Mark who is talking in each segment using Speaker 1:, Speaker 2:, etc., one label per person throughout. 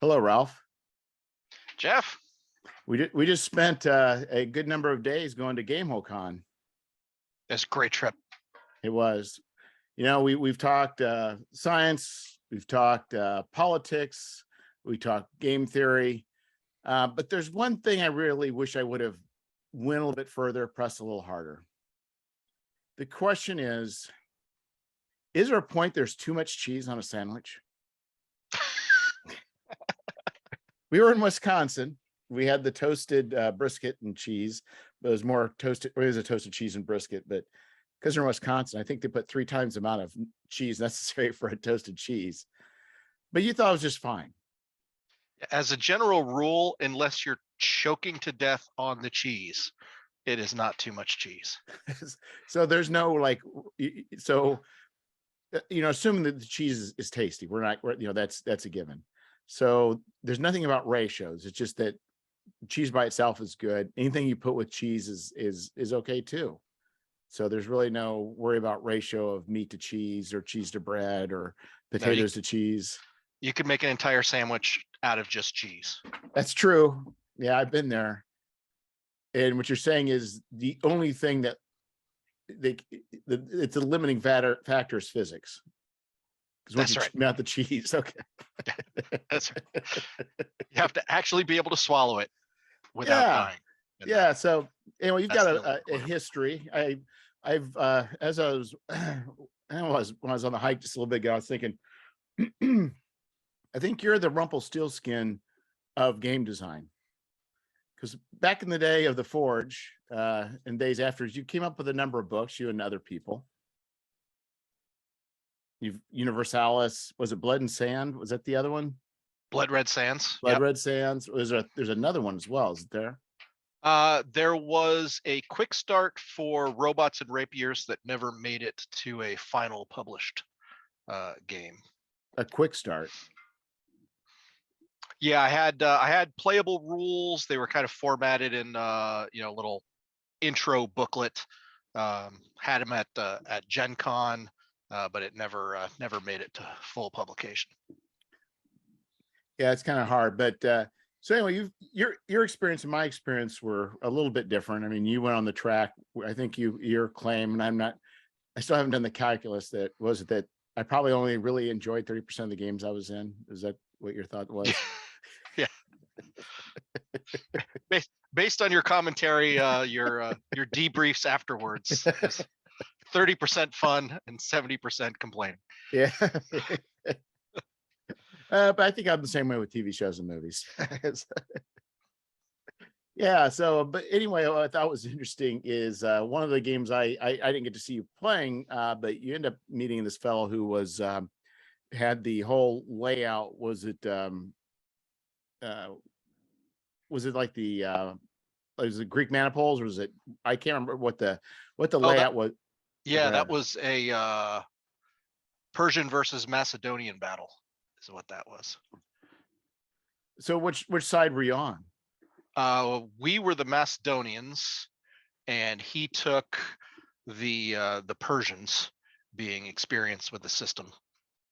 Speaker 1: Hello, Ralph.
Speaker 2: Jeff.
Speaker 1: We just spent a good number of days going to GameholeCon.
Speaker 2: It's a great trip.
Speaker 1: It was. We've talked science, we've talked politics, we talked game theory, but there's one thing I really wish I would have went a little bit further, pressed a little harder. The question is there a point there's too much cheese on a sandwich? We were in Wisconsin. We had the toasted brisket and cheese, but it was more toasted. It was a toasted cheese and brisket, but because they're in Wisconsin, I think they put 3 times the amount of cheese necessary for a toasted cheese. But you thought it was just fine.
Speaker 2: As a general rule, unless you're choking to death on the cheese, it is not too much cheese.
Speaker 1: So there's no assuming that the cheese is tasty, that's a given. So there's nothing about ratios. It's just that cheese by itself is good. Anything you put with cheese is okay too. So there's really no worry about ratio of meat to cheese or cheese to bread or potatoes to cheese.
Speaker 2: You could make an entire sandwich out of just cheese.
Speaker 1: That's true. Yeah, I've been there. And what you're saying is the only thing that it's a limiting factor is physics.
Speaker 2: That's right.
Speaker 1: Not the cheese. Okay.
Speaker 2: That's right. You have to actually be able to swallow it without dying.
Speaker 1: Yeah. So anyway, you've got a history. I've as I was when I was on the hike just a little bit ago, I was thinking, I think you're the Rumpelstiltskin of game design. Because back in the day of the Forge, and days after, you came up with a number of books, you and other people. You've Universalis, was it Blood and Sand? Was that the other one?
Speaker 2: Blood Red Sands.
Speaker 1: Red Sands. There's another one as well, isn't there?
Speaker 2: There was a quick start for Robots and Rapiers that never made it to a final published game.
Speaker 1: A quick start.
Speaker 2: Yeah, I had playable rules. They were kind of formatted in little intro booklet. Had them at Gen Con, but it never made it to full publication.
Speaker 1: Yeah, it's kind of hard, but so anyway, your experience and my experience were a little bit different. I mean, you went on the track. I think your claim, and I still haven't done the calculus. That I probably only really enjoyed 30% of the games I was in. Is that what your thought was?
Speaker 2: Yeah. Based on your commentary, your debriefs afterwards, 30% fun and 70% complaining.
Speaker 1: Yeah. But I think I'm the same way with TV shows and movies. Yeah. So, but anyway, what I thought was interesting is one of the games I didn't get to see you playing, but you end up meeting this fellow who was had the whole layout. Was it like was it Greek manifolds, or was it? I can't remember what the layout was.
Speaker 2: Yeah, that was a Persian versus Macedonian battle. Is what that was.
Speaker 1: So which side were you on?
Speaker 2: We were the Macedonians, and he took the Persians, being experienced with the system,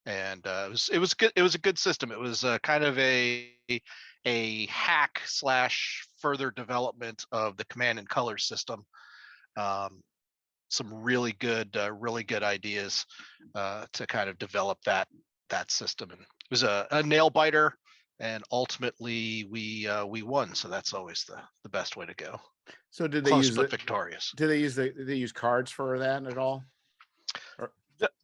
Speaker 2: and it was good. It was a good system. It was kind of a hack / further development of the Command and Color system. Some really good ideas to kind of develop that system, and it was a nail biter. And ultimately, we won. So that's always the best way to go.
Speaker 1: So did they
Speaker 2: Close
Speaker 1: use
Speaker 2: but victorious?
Speaker 1: Did they use cards for that at all?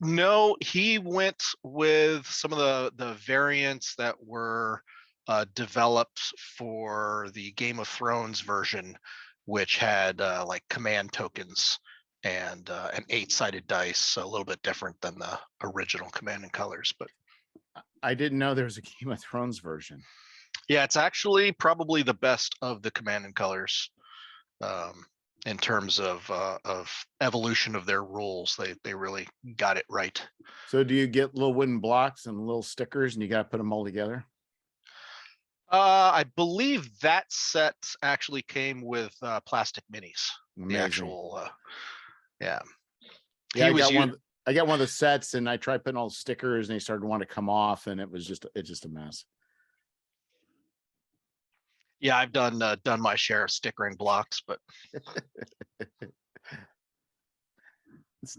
Speaker 2: No, he went with some of the variants that were developed for the Game of Thrones version, which had like command tokens and an 8-sided dice, so a little bit different than the original Command and Colors. But
Speaker 1: I didn't know there was a Game of Thrones version.
Speaker 2: Yeah, it's actually probably the best of the Command and Colors in terms of evolution of their rules. They really got it right.
Speaker 1: So do you get little wooden blocks and little stickers, and you got to put them all together?
Speaker 2: I believe that set actually came with plastic minis.
Speaker 1: Amazing.
Speaker 2: The actual, yeah.
Speaker 1: Yeah, I got one of the sets, and I tried putting all the stickers, and they started to want to come off, and it's just a mess.
Speaker 2: Yeah, I've done my share of stick ring blocks, but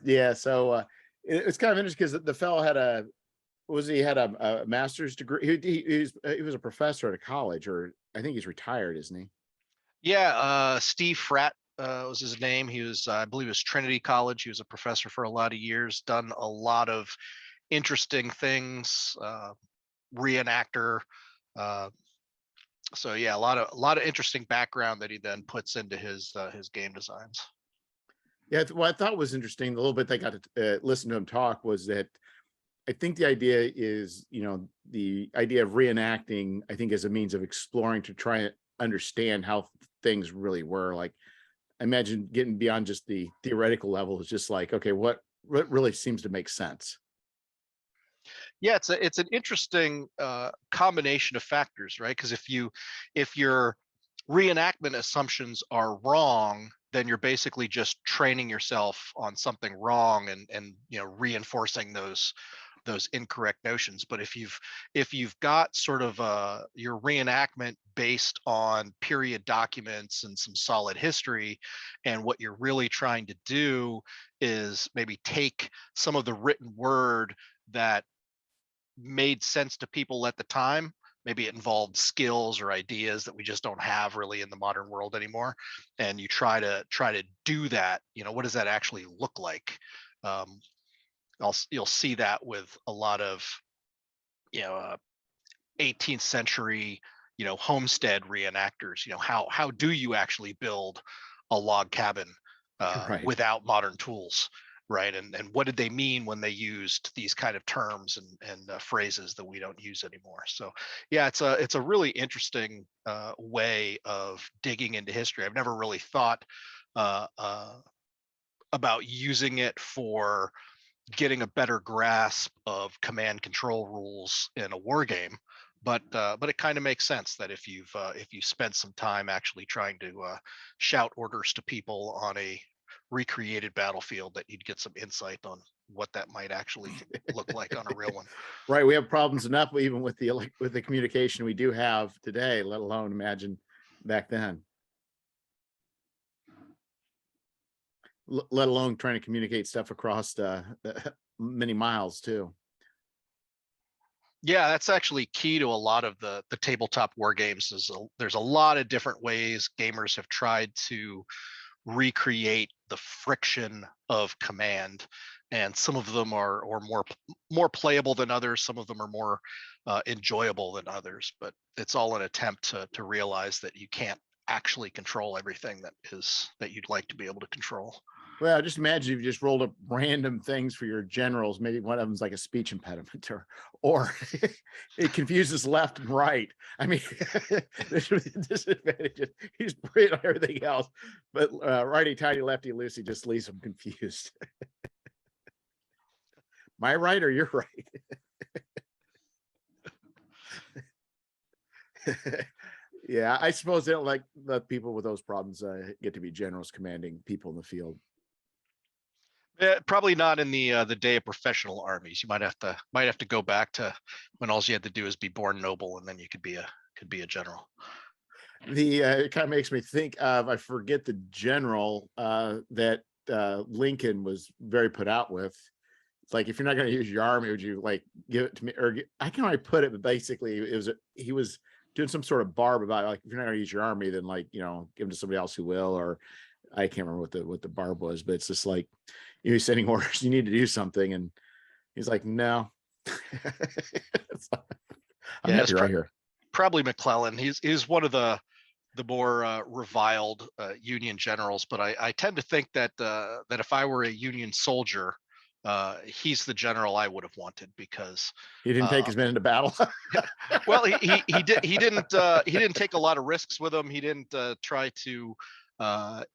Speaker 1: Yeah, so it's kind of interesting because the fellow had he had a master's degree. He was a professor at a college, or I think he's retired, isn't he?
Speaker 2: yeah, Steve Fratt was his name. He was, I believe, it was Trinity College. He was a professor for a lot of years. Done a lot of interesting things. Reenactor. Uh, so yeah, a lot of interesting background that he then puts into his game designs.
Speaker 1: Yeah, what I thought was interesting, a little bit they got to listen to him talk, was that I think the idea is, the idea of reenacting, I think, as a means of exploring to try and understand how things really were. Like, I imagine getting beyond just the theoretical level is just like, okay, what really seems to make sense.
Speaker 2: Yeah, it's an interesting combination of factors, right? Because if your reenactment assumptions are wrong, then you're basically just training yourself on something wrong and reinforcing those incorrect notions. But if you've got sort of your reenactment based on period documents and some solid history, and what you're really trying to do is maybe take some of the written word that made sense to people at the time. Maybe it involved skills or ideas that we just don't have really in the modern world anymore, and you try to do that. What does that actually look like? um, you'll see that with a lot of you know uh, 18th century homestead reenactors. How do you actually build a log cabin
Speaker 1: Right.
Speaker 2: without modern tools, right? And what did they mean when they used these kind of terms and phrases that we don't use anymore? So yeah, it's a really interesting way of digging into history. I've never really thought uh, uh, about using it for getting a better grasp of command control rules in a war game, but it kind of makes sense that if you spend some time actually trying to shout orders to people on a recreated battlefield, that you'd get some insight on what that might actually look like on a real one.
Speaker 1: Right. We have problems enough even with with the communication we do have today, let alone imagine back then. Let alone trying to communicate stuff across many miles too.
Speaker 2: Yeah, that's actually key to a lot of the tabletop war games. There's a lot of different ways gamers have tried to recreate the friction of command, and some of them are more playable than others. Some of them are more enjoyable than others, but it's all an attempt to realize that you can't actually control everything that you'd like to be able to control.
Speaker 1: Well, just imagine if you just rolled up random things for your generals. Maybe one of them's like a speech impediment, or it confuses left and right. I mean, there's disadvantages. He's great on everything else, but righty tighty, lefty loosey just leaves him confused. Am I right or you're right? Yeah, I suppose they don't let people with those problems get to be generals commanding people in the field.
Speaker 2: Probably not in the day of professional armies. You might have to go back to when all you had to do is be born noble, and then you could be a general.
Speaker 1: It kind of makes me think of, I forget the general that Lincoln was very put out with. It's like, if you're not going to use your army, would you like give it to me? Or I can't really put it, but basically he was doing some sort of barb about, like, if you're not going to use your army, then, like, give them to somebody else who will. Or I can't remember what the barb was, but it's just like, you're sending orders, you need to do something, and he's like, no. I'm
Speaker 2: Yeah, it's
Speaker 1: happy right here.
Speaker 2: probably McClellan. He's one of the more reviled Union generals, but I tend to think that if I were a Union soldier, he's the general I would have wanted, because
Speaker 1: He didn't take
Speaker 2: uh,
Speaker 1: his men into battle.
Speaker 2: well, he didn't take a lot of risks with him. He didn't try to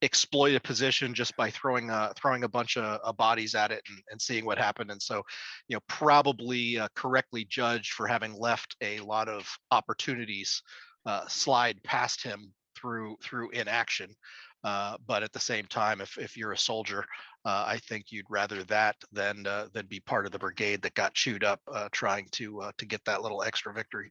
Speaker 2: exploit a position just by throwing a bunch of bodies at it and seeing what happened. And so, probably correctly judged for having left a lot of opportunities slide past him through inaction. But at the same time, if you're a soldier, I think you'd rather that than be part of the brigade that got chewed up trying to get that little extra victory.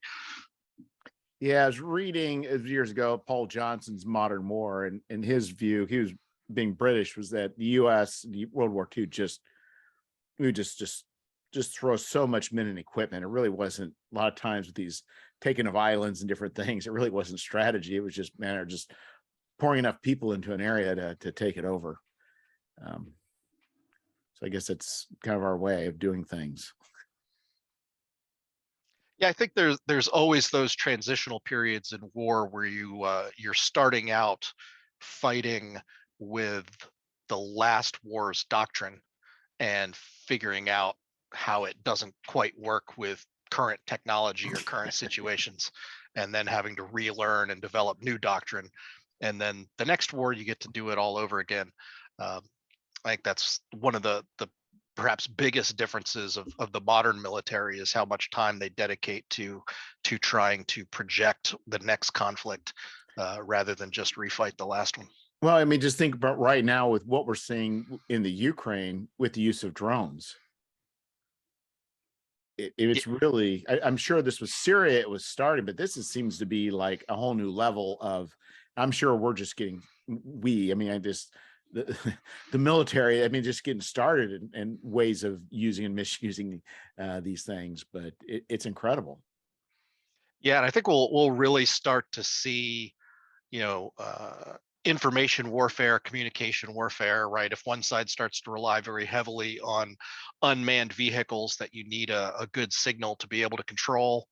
Speaker 1: Yeah, I was reading years ago Paul Johnson's Modern War, and in his view, he was being British, was that the U.S. World War II we just throw so much men and equipment. It really wasn't a lot of times with these taking of islands and different things. It really wasn't strategy. It was just just pouring enough people into an area to take it over. So I guess it's kind of our way of doing things.
Speaker 2: Yeah, I think there's always those transitional periods in war where you're starting out fighting with the last war's doctrine and figuring out how it doesn't quite work with current technology or current situations, and then having to relearn and develop new doctrine. And then the next war, you get to do it all over again. Um, I think that's one of the perhaps biggest differences of the modern military is how much time they dedicate to trying to project the next conflict rather than just refight the last one.
Speaker 1: Well, I mean, just think about right now with what we're seeing in the Ukraine with the use of drones. It's really, I'm sure this was Syria, it was started, but seems to be like a whole new level of, I'm sure we're just getting, I mean, the, the military, I mean, just getting started and ways of using and misusing these things, but it's incredible.
Speaker 2: Yeah, and I think we'll really start to see, you know, information warfare, communication warfare, right? If one side starts to rely very heavily on unmanned vehicles that you need a good signal to be able to control,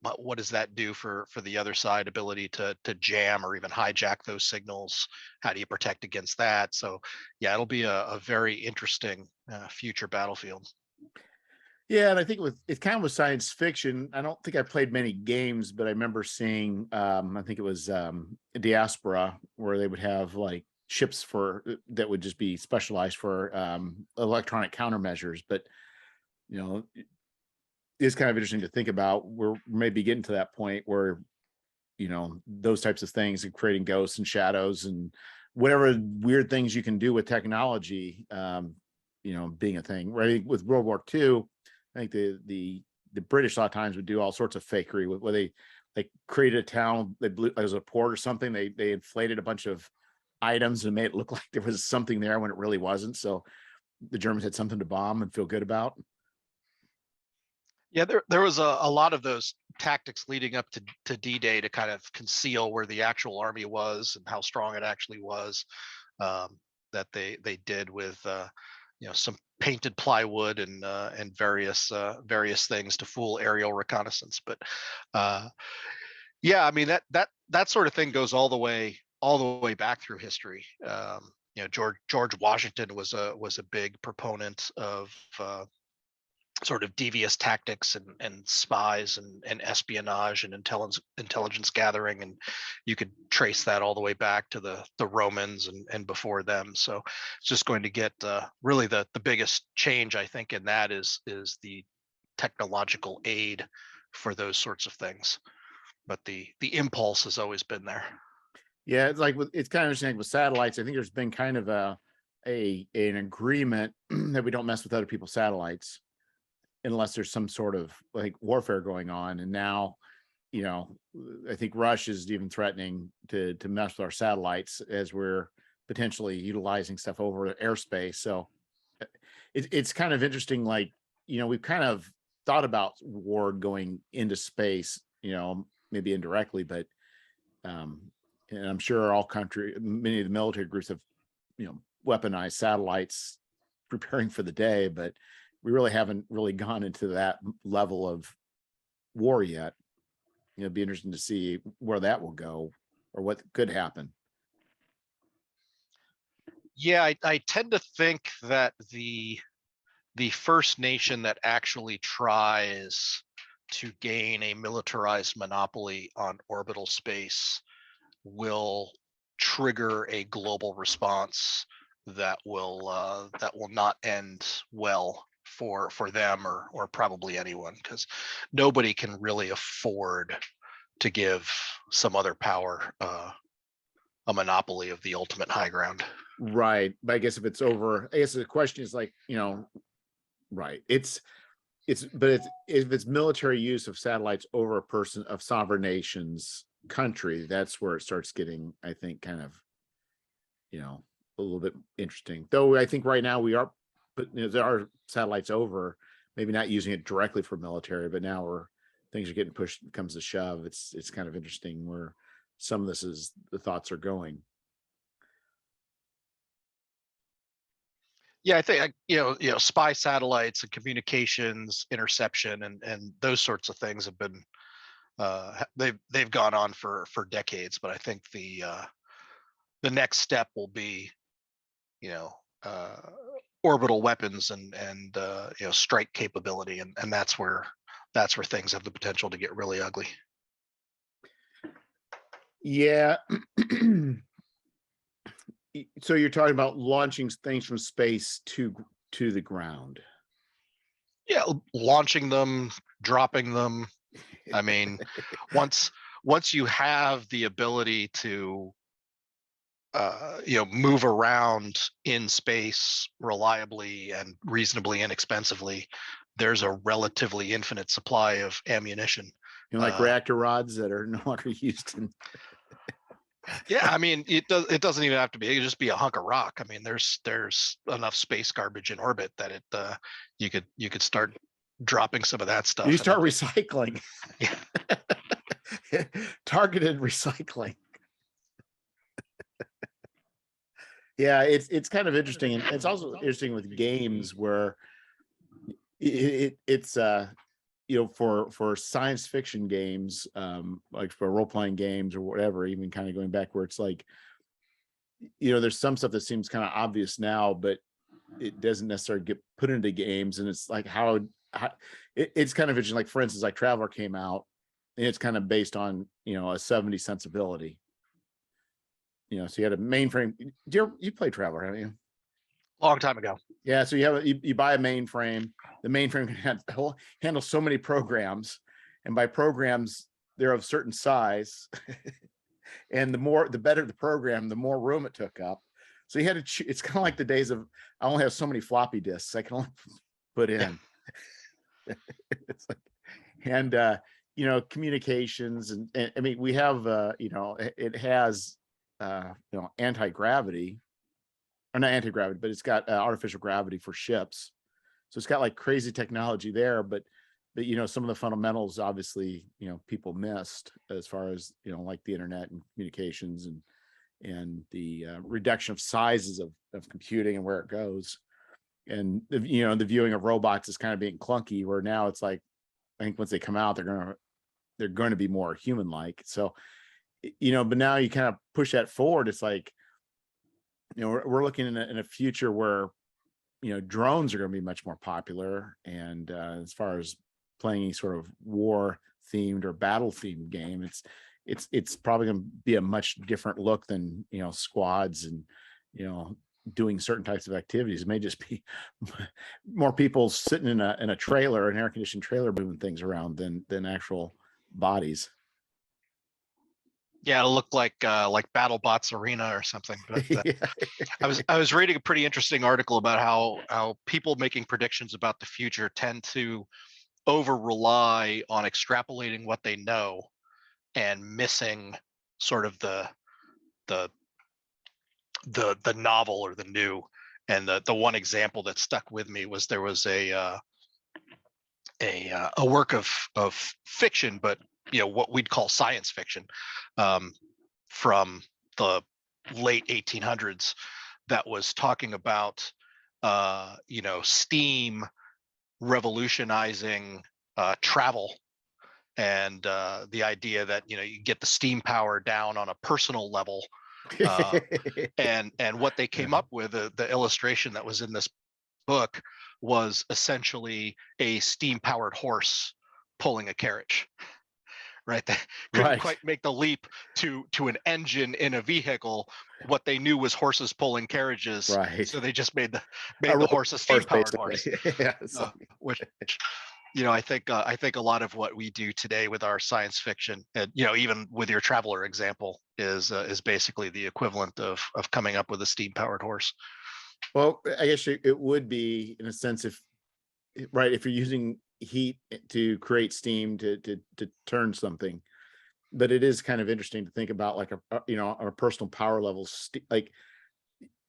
Speaker 2: what does that do for the other side ability to jam or even hijack those signals? How do you protect against that? So yeah, it'll be a very interesting future battlefield.
Speaker 1: Yeah, and I think it's kind of with science fiction. I don't think I played many games, but I remember seeing I think it was Diaspora, where they would have like ships for that would just be specialized for electronic countermeasures. But you know, it's kind of interesting to think about. We're maybe getting to that point where those types of things and creating ghosts and shadows and whatever weird things you can do with technology, being a thing. Right, with World War II, I think the British a lot of times would do all sorts of fakery with where they created a town, they blew as a port or something, they inflated a bunch of items and made it look like there was something there when it really wasn't. So the Germans had something to bomb and feel good about.
Speaker 2: Yeah, there was a lot of those tactics leading up to D-Day to kind of conceal where the actual army was and how strong it actually was. That they did with some painted plywood and various things to fool aerial reconnaissance. But yeah, I mean that sort of thing goes all the way back through history. George Washington was a big proponent of sort of devious tactics and spies and espionage and intelligence gathering, and you could trace that all the way back to the Romans and before them. So it's just going to get really the biggest change, I think, in that is the technological aid for those sorts of things, but the impulse has always been there.
Speaker 1: Yeah, it's like it's kind of interesting with satellites. I think there's been kind of an agreement that we don't mess with other people's satellites unless there's some sort of like warfare going on. And now, I think Russia is even threatening to mess with our satellites as we're potentially utilizing stuff over airspace. So it's kind of interesting. Like, we've kind of thought about war going into space, maybe indirectly, but and I'm sure many of the military groups have, weaponized satellites preparing for the day, but we really haven't really gone into that level of war yet. It'd be interesting to see where that will go or what could happen.
Speaker 2: Yeah, I tend to think that the first nation that actually tries to gain a militarized monopoly on orbital space will trigger a global response that will not end well for them or probably anyone, because nobody can really afford to give some other power a monopoly of the ultimate high ground.
Speaker 1: Right. But I guess if it's over, I guess the question is like, right. if it's military use of satellites over a person of sovereign nation's country, that's where it starts getting, I think, kind of, a little bit interesting. Though I think right now we are, but there are satellites over, maybe not using it directly for military, but now where things are getting pushed, comes to shove. It's kind of interesting where some of the thoughts are going.
Speaker 2: Yeah, I think spy satellites and communications, interception, and those sorts of things have been they've gone on for decades. But I think the next step will be uh, orbital weapons and strike capability, and that's where things have the potential to get really ugly.
Speaker 1: Yeah. So you're talking about launching things from space to the ground.
Speaker 2: Yeah, launching them, dropping them. I mean, once you have the ability to move around in space reliably and reasonably inexpensively, there's a relatively infinite supply of ammunition.
Speaker 1: Like reactor rods that are no longer used in.
Speaker 2: Yeah, I mean, it doesn't even have to be. It could just be a hunk of rock. I mean, there's enough space garbage in orbit that you could start dropping some of that stuff.
Speaker 1: You start recycling.
Speaker 2: Yeah.
Speaker 1: Targeted recycling. Yeah, it's kind of interesting, and it's also interesting with games where it's for science fiction games, like for role-playing games or whatever, even kind of going back where it's like, there's some stuff that seems kind of obvious now, but it doesn't necessarily get put into games. And it's like it's kind of interesting. Like, for instance, like Traveler came out, and it's kind of based on a 70s sensibility. So you had a mainframe. You played Traveler, haven't you?
Speaker 2: Long time ago.
Speaker 1: Yeah, so you buy a mainframe. The mainframe can handle so many programs, and by programs they're of certain size, and the better the program, the more room it took up. So you had to. It's kind of like the days of, I only have so many floppy disks I can only put in. It's like, and communications, and I mean, we have it has anti-gravity. Or not anti-gravity, but it's got artificial gravity for ships. So it's got like crazy technology there, but some of the fundamentals, obviously, people missed, as far as, like the internet and communications and the reduction of sizes of computing and where it goes. And the viewing of robots is kind of being clunky, where now it's like, I think once they come out, they're going to be more human-like. So, but now you kind of push that forward. It's like, we're looking in a future where, drones are going to be much more popular. And as far as playing any sort of war themed or battle themed game, it's probably going to be a much different look than, squads and, doing certain types of activities. It may just be more people sitting in a trailer, an air conditioned trailer, moving things around than actual bodies.
Speaker 2: Yeah, it'll look like BattleBots Arena or something. But
Speaker 1: Yeah.
Speaker 2: I was reading a pretty interesting article about how people making predictions about the future tend to over rely on extrapolating what they know and missing sort of the novel or the new. And the one example that stuck with me was there was a work of fiction, but what we'd call science fiction, from the late 1800s, that was talking about steam revolutionizing travel, and the idea that you get the steam power down on a personal level, and what they came up with, the illustration that was in this book, was essentially a steam powered horse pulling a carriage. Right, they couldn't quite make the leap to an engine in a vehicle. What they knew was horses pulling carriages,
Speaker 1: right?
Speaker 2: So they just made the horse a steam powered horse.
Speaker 1: Yeah,
Speaker 2: which I think a lot of what we do today with our science fiction, and even with your Traveler example, is basically the equivalent of coming up with a steam powered horse.
Speaker 1: Well, I guess it would be, in a sense, if you're using heat to create steam to turn something. But it is kind of interesting to think about, like our personal power levels, like,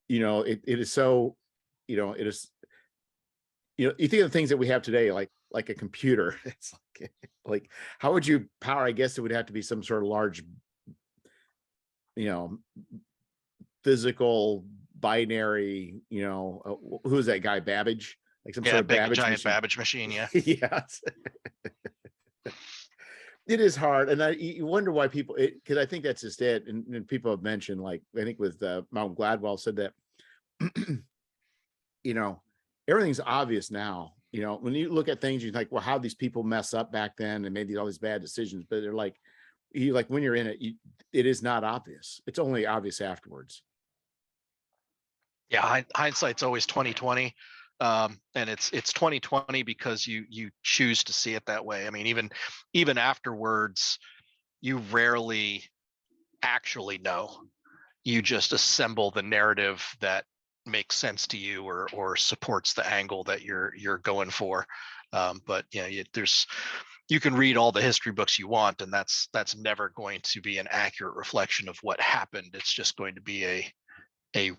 Speaker 1: it is so, it is, you think of the things that we have today, like a computer. It's like how would you power? I guess it would have to be some sort of large, you know, physical binary, who's that guy, Babbage? Like some
Speaker 2: Yeah,
Speaker 1: sort of
Speaker 2: big
Speaker 1: Babbage
Speaker 2: giant
Speaker 1: machine.
Speaker 2: Babbage machine. Yeah.
Speaker 1: Yes. It is hard, and you wonder why people, because I think that's just it. And people have mentioned, like, I think with Malcolm Gladwell said that, everything's obvious now. When you look at things, you're like, well, how these people mess up back then and made all these bad decisions? But they're like, when you're in it, it is not obvious. It's only obvious afterwards.
Speaker 2: Yeah, hindsight's always 2020. And it's 2020 because you choose to see it that way. I mean, even afterwards, you rarely actually know. You just assemble the narrative that makes sense to you or supports the angle that you're going for. But you can read all the history books you want, and that's never going to be an accurate reflection of what happened. It's just going to be a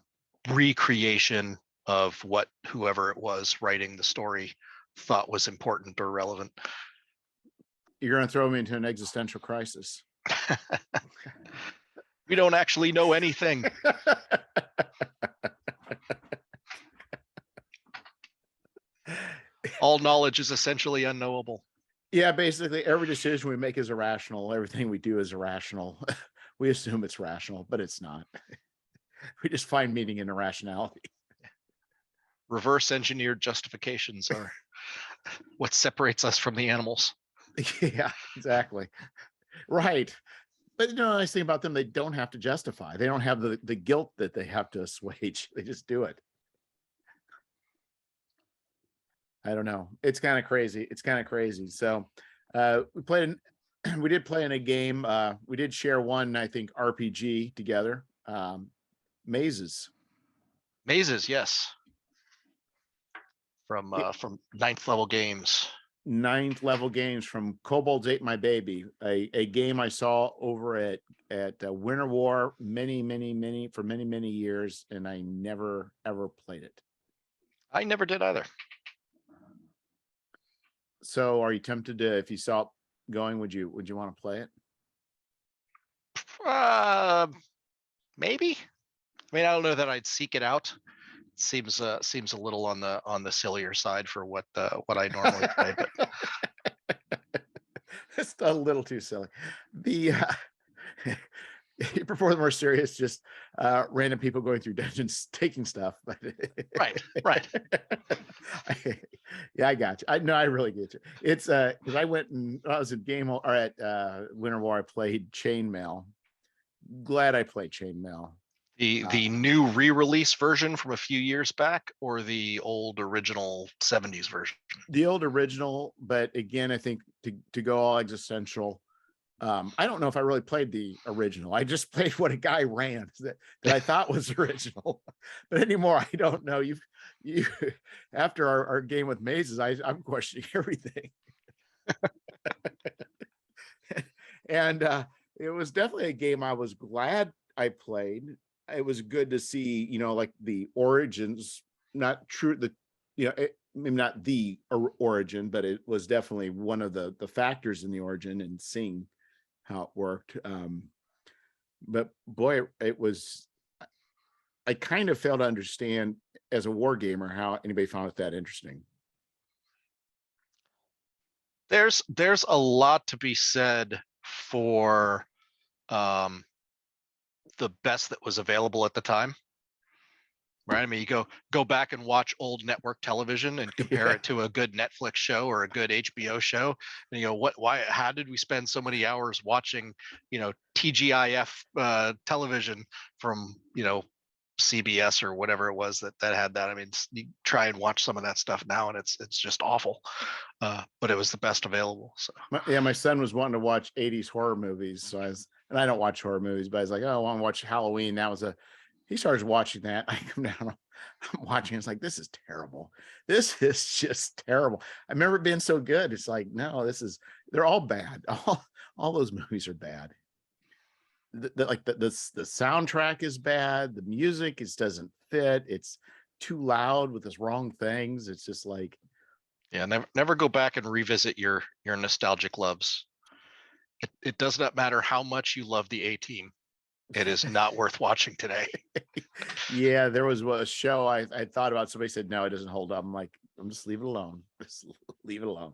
Speaker 2: recreation of what whoever it was writing the story thought was important or relevant.
Speaker 1: You're going to throw me into an existential crisis.
Speaker 2: We don't actually know anything. All knowledge is essentially unknowable.
Speaker 1: Yeah, basically every decision we make is irrational. Everything we do is irrational. We assume it's rational, but it's not. We just find meaning in irrationality.
Speaker 2: Reverse engineered justifications are what separates us from the animals.
Speaker 1: Yeah, exactly. Right. But the nice thing about them, they don't have to justify. They don't have the guilt that they have to assuage. They just do it. I don't know. It's kind of crazy. So we did play in a game. We did share one, I think, RPG together. Mazes.
Speaker 2: Yes. From ninth level games.
Speaker 1: Ninth level games from Kobolds Ate My Baby, a game I saw over at Winter War for many years, and I never ever played it.
Speaker 2: I never did either.
Speaker 1: So are you tempted to, if you saw it going, would you want to play it?
Speaker 2: Maybe. I mean, I don't know that I'd seek it out. It seems a little on the sillier side for what I normally play, but
Speaker 1: it's a little too silly. The you prefer the more serious, just random people going through dungeons taking stuff.
Speaker 2: Right.
Speaker 1: Yeah, I got you. I really get you. It's because I went and I was at Winter War. I played Chainmail. Glad I played Chainmail.
Speaker 2: The new re-release version from a few years back, or the old original 70s version?
Speaker 1: The old original, but again, I think to go all existential. I don't know if I really played the original. I just played what a guy ran that I thought was original. But anymore, I don't know. You after our game with Mazes, I'm questioning everything. And it was definitely a game I was glad I played. It was good to see, like the origins, not true, maybe not the origin, but it was definitely one of the factors in the origin, and seeing how it worked. But boy, I kind of failed to understand as a war gamer how anybody found it that interesting.
Speaker 2: There's a lot to be said for the best that was available at the time, right? I mean, you go back and watch old network television and compare it to a good Netflix show or a good HBO show, and you go, how did we spend so many hours watching TGIF television from CBS or whatever it was that had that? I mean, you try and watch some of that stuff now, and it's just awful. But it was the best available. So
Speaker 1: my son was wanting to watch 80s horror movies, so and I don't watch horror movies, but I was like, oh, I want to watch Halloween. That was he starts watching that. I come down, I'm watching. It's like, this is terrible. This is just terrible. I remember it being so good. It's like, no, they're all bad. All those movies are bad. The soundtrack is bad. The music doesn't fit. It's too loud with its wrong things. It's just like,
Speaker 2: Yeah, never go back and revisit your nostalgic loves. It does not matter how much you love the A-Team. It is not worth watching today.
Speaker 1: yeah, there was a show I thought about. Somebody said, no, it doesn't hold up. I'm like, I'm just leave it alone. Just leave it alone.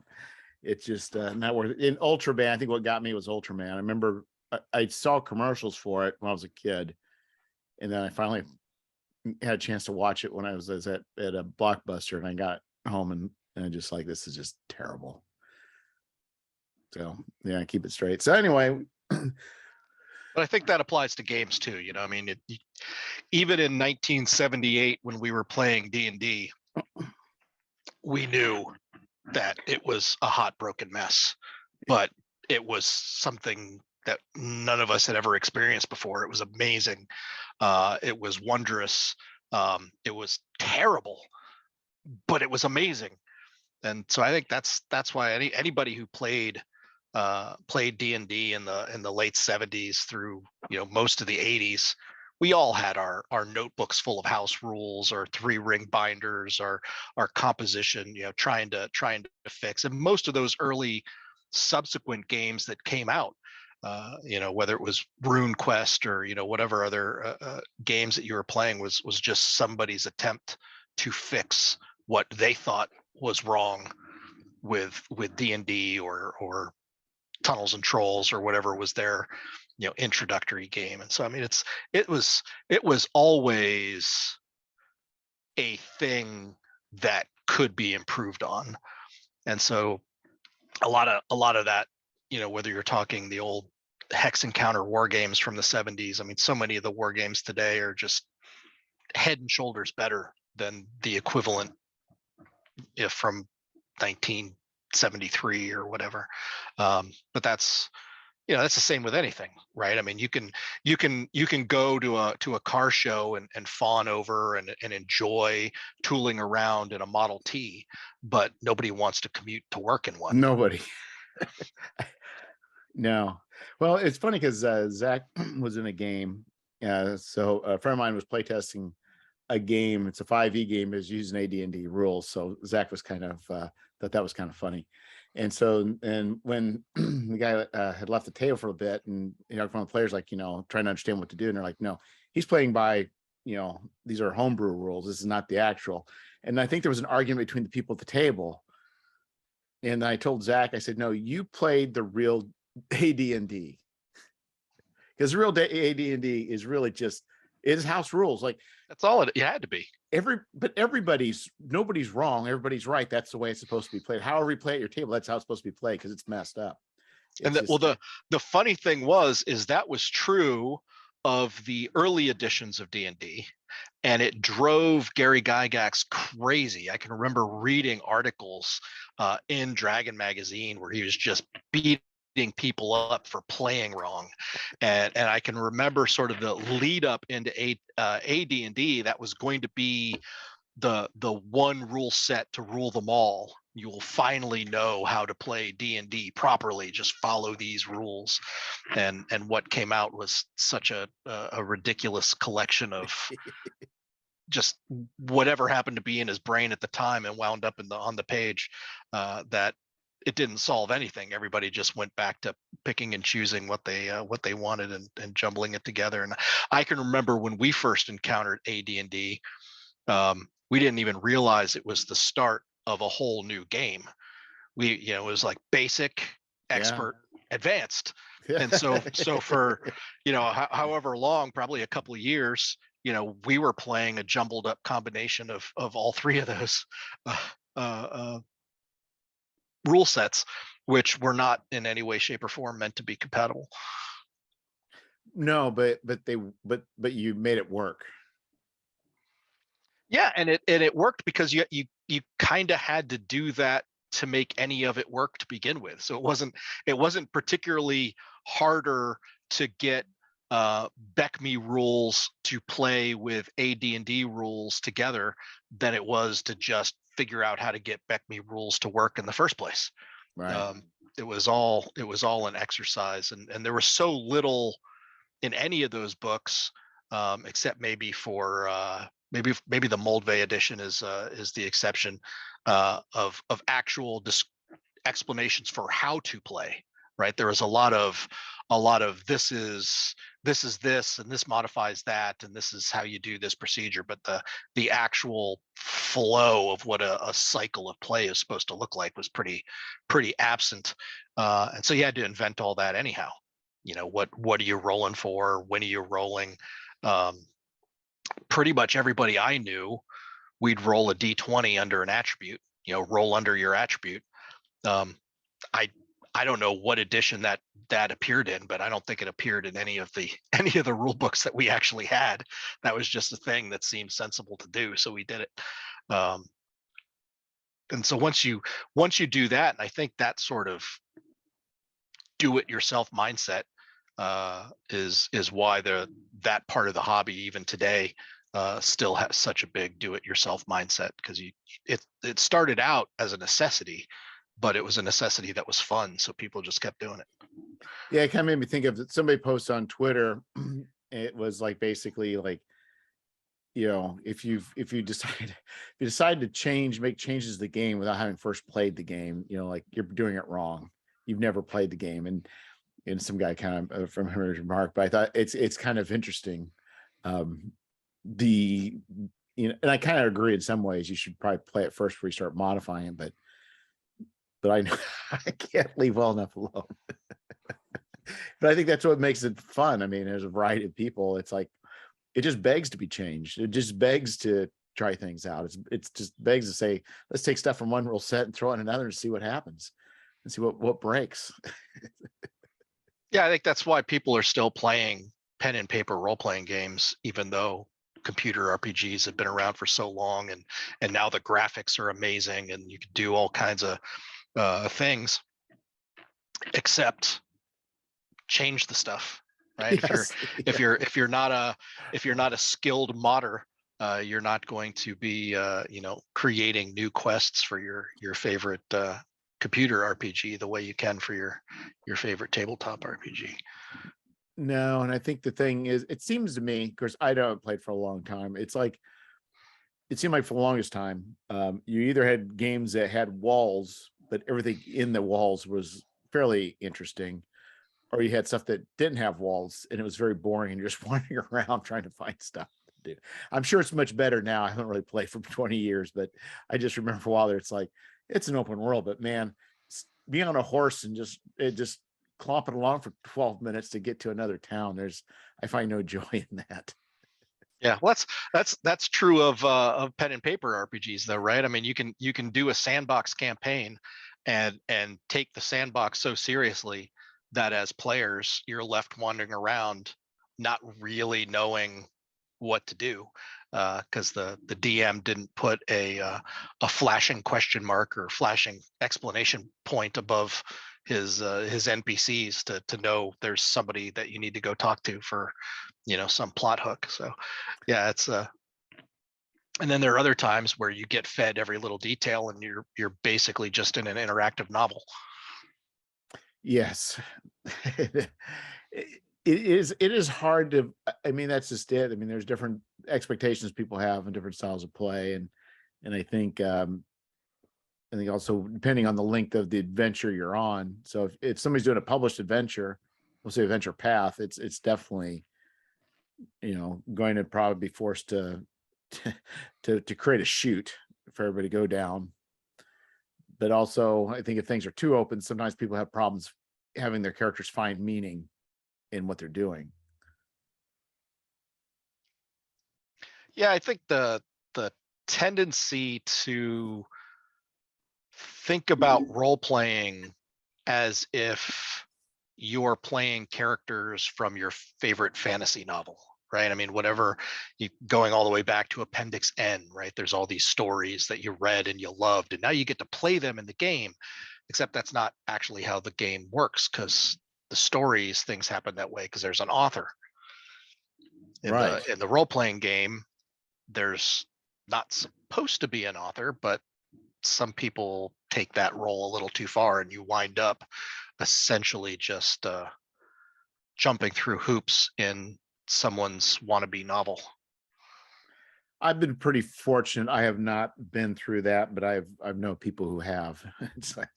Speaker 1: It's just not worth it. In Ultraman, I think what got me was Ultraman. I remember I saw commercials for it when I was a kid. And then I finally had a chance to watch it when I was at a Blockbuster, and I got home and just like, this is just terrible. So yeah, keep it straight. So anyway,
Speaker 2: but I think that applies to games too. You know, I mean, even in 1978, when we were playing D&D, we knew that it was a hot, broken mess, but it was something that none of us had ever experienced before. It was amazing. It was wondrous. It was terrible, but it was amazing. And so I think that's why anybody who played D&D in the late 70s through, you know, most of the 80s, we all had our notebooks full of house rules, our 3-ring binders, our composition, you know, trying to fix. And most of those early subsequent games that came out, you know, whether it was Rune Quest or, you know, whatever other games that you were playing, was just somebody's attempt to fix what they thought was wrong with D&D or Tunnels and Trolls or whatever was their, you know, introductory game. And so I mean, it was always a thing that could be improved on. And so a lot of that, you know, whether you're talking the old Hex Encounter war games from the 70s, I mean, so many of the war games today are just head and shoulders better than the equivalent from 1973 or whatever. But that's, you know, that's the same with anything, right? I mean, you can go to a car show and fawn over and enjoy tooling around in a Model T, but nobody wants to commute to work in one.
Speaker 1: Nobody. No. Well, it's funny because Zach was in a game. So a friend of mine was playtesting a game. It's a 5e game, is using AD&D rules. So Zach was kind of thought that was kind of funny. And so, and when the guy had left the table for a bit, and, you know, one of the players, like, you know, trying to understand what to do, and they're like, no, he's playing by, you know, these are homebrew rules. This is not the actual. And I think there was an argument between the people at the table. And I told Zach, I said, no, you played the real AD&D, because the real AD&D is really just, it is house rules. Like,
Speaker 2: that's all it had to be.
Speaker 1: But nobody's wrong. Everybody's right. That's the way it's supposed to be played. However you play at your table, that's how it's supposed to be played, because it's messed up.
Speaker 2: And the funny thing is that was true of the early editions of D&D, and it drove Gary Gygax crazy. I can remember reading articles in Dragon magazine where he was just beating people up for playing wrong, and I can remember sort of the lead up into AD&D that was going to be the one rule set to rule them all. You will finally know how to play D&D properly. Just follow these rules. And what came out was such a ridiculous collection of just whatever happened to be in his brain at the time and wound up on the page, that it didn't solve anything. Everybody just went back to picking and choosing what they wanted and jumbling it together. And I can remember when we first encountered AD&D, we didn't even realize it was the start of a whole new game. It was like basic, expert, advanced. And so for, however long, probably a couple of years, we were playing a jumbled up combination of all three of those rule sets, which were not in any way, shape, or form meant to be compatible.
Speaker 1: No, but you made it work.
Speaker 2: Yeah, and it worked because you kind of had to do that to make any of it work to begin with. So it wasn't particularly harder to get BECME rules to play with AD&D rules together than it was to just figure out how to get BECME rules to work in the first place.
Speaker 1: Right.
Speaker 2: It was all an exercise, and there was so little in any of those books, except maybe for maybe the Moldvay edition is the exception, of actual explanations for how to play. Right, there was a lot of this is this and this modifies that and this is how you do this procedure, but the actual flow of what a cycle of play is supposed to look like was pretty absent, and so you had to invent all that anyhow. What are you rolling for? When are you rolling? Pretty much everybody I knew, we'd roll a d20 under an attribute. Roll under your attribute. um, I don't know what edition that appeared in, but I don't think it appeared in any of the rule books that we actually had. That was just a thing that seemed sensible to do, so we did it. And so once you do that, and I think that sort of do-it-yourself mindset is why that part of the hobby even today still has such a big do-it-yourself mindset, because it started out as a necessity, but it was a necessity that was fun, so people just kept doing it.
Speaker 1: Yeah, it kind of made me think of somebody posted on Twitter. It was like basically like, if you decide to make changes to the game without having first played the game, like you're doing it wrong. You've never played the game, and some guy kind of from his remark, but I thought it's kind of interesting. And I kind of agree in some ways. You should probably play it first before you start modifying it, but I know I can't leave well enough alone. But I think that's what makes it fun. I mean, there's a variety of people. It's like, it just begs to be changed. It just begs to try things out. It's just begs to say, let's take stuff from one rule set and throw it in another and see what happens and see what breaks.
Speaker 2: Yeah, I think that's why people are still playing pen and paper role-playing games, even though computer RPGs have been around for so long, and now the graphics are amazing and you can do all kinds of things, except change the stuff, right?
Speaker 1: Yes.
Speaker 2: If you're not a skilled modder, you're not going to be creating new quests for your favorite computer RPG the way you can for your favorite tabletop RPG.
Speaker 1: No, and I think the thing is, it seems to me, because I don't played for a long time, it's like, it seemed like for the longest time, you either had games that had walls, but everything in the walls was fairly interesting, or you had stuff that didn't have walls and it was very boring and you're just wandering around trying to find stuff to do. I'm sure it's much better now. I haven't really played for 20 years, but I just remember for a while there, it's like, it's an open world, but man, being on a horse and just clomping along for 12 minutes to get to another town, I find no joy in that.
Speaker 2: Yeah, well, that's true of pen and paper RPGs, though, right? I mean, you can do a sandbox campaign and take the sandbox so seriously that as players you're left wandering around, not really knowing what to do, because the DM didn't put a flashing question mark or flashing explanation point above his NPCs to know there's somebody that you need to go talk to for some plot hook. So yeah, it's and then there are other times where you get fed every little detail and you're basically just in an interactive novel.
Speaker 1: Yes. It is hard to, I mean, that's just it. I mean, there's different expectations people have and different styles of play. And I think also depending on the length of the adventure you're on. So if somebody's doing a published adventure, we'll say adventure path, it's definitely, going to probably be forced to create a chute for everybody to go down. But also, I think if things are too open, sometimes people have problems having their characters find meaning in what they're doing.
Speaker 2: Yeah, I think the tendency to think about role playing as if you're playing characters from your favorite fantasy novel, right? I mean, whatever, going all the way back to Appendix N, right? There's all these stories that you read and you loved, and now you get to play them in the game, except that's not actually how the game works, because the stories, things happen that way because there's an author.
Speaker 1: Right.
Speaker 2: In the role-playing game, there's not supposed to be an author, but some people take that role a little too far, and you wind up essentially just jumping through hoops in someone's wannabe novel.
Speaker 1: I've been pretty fortunate. I have not been through that, but I've known people who have. It's like,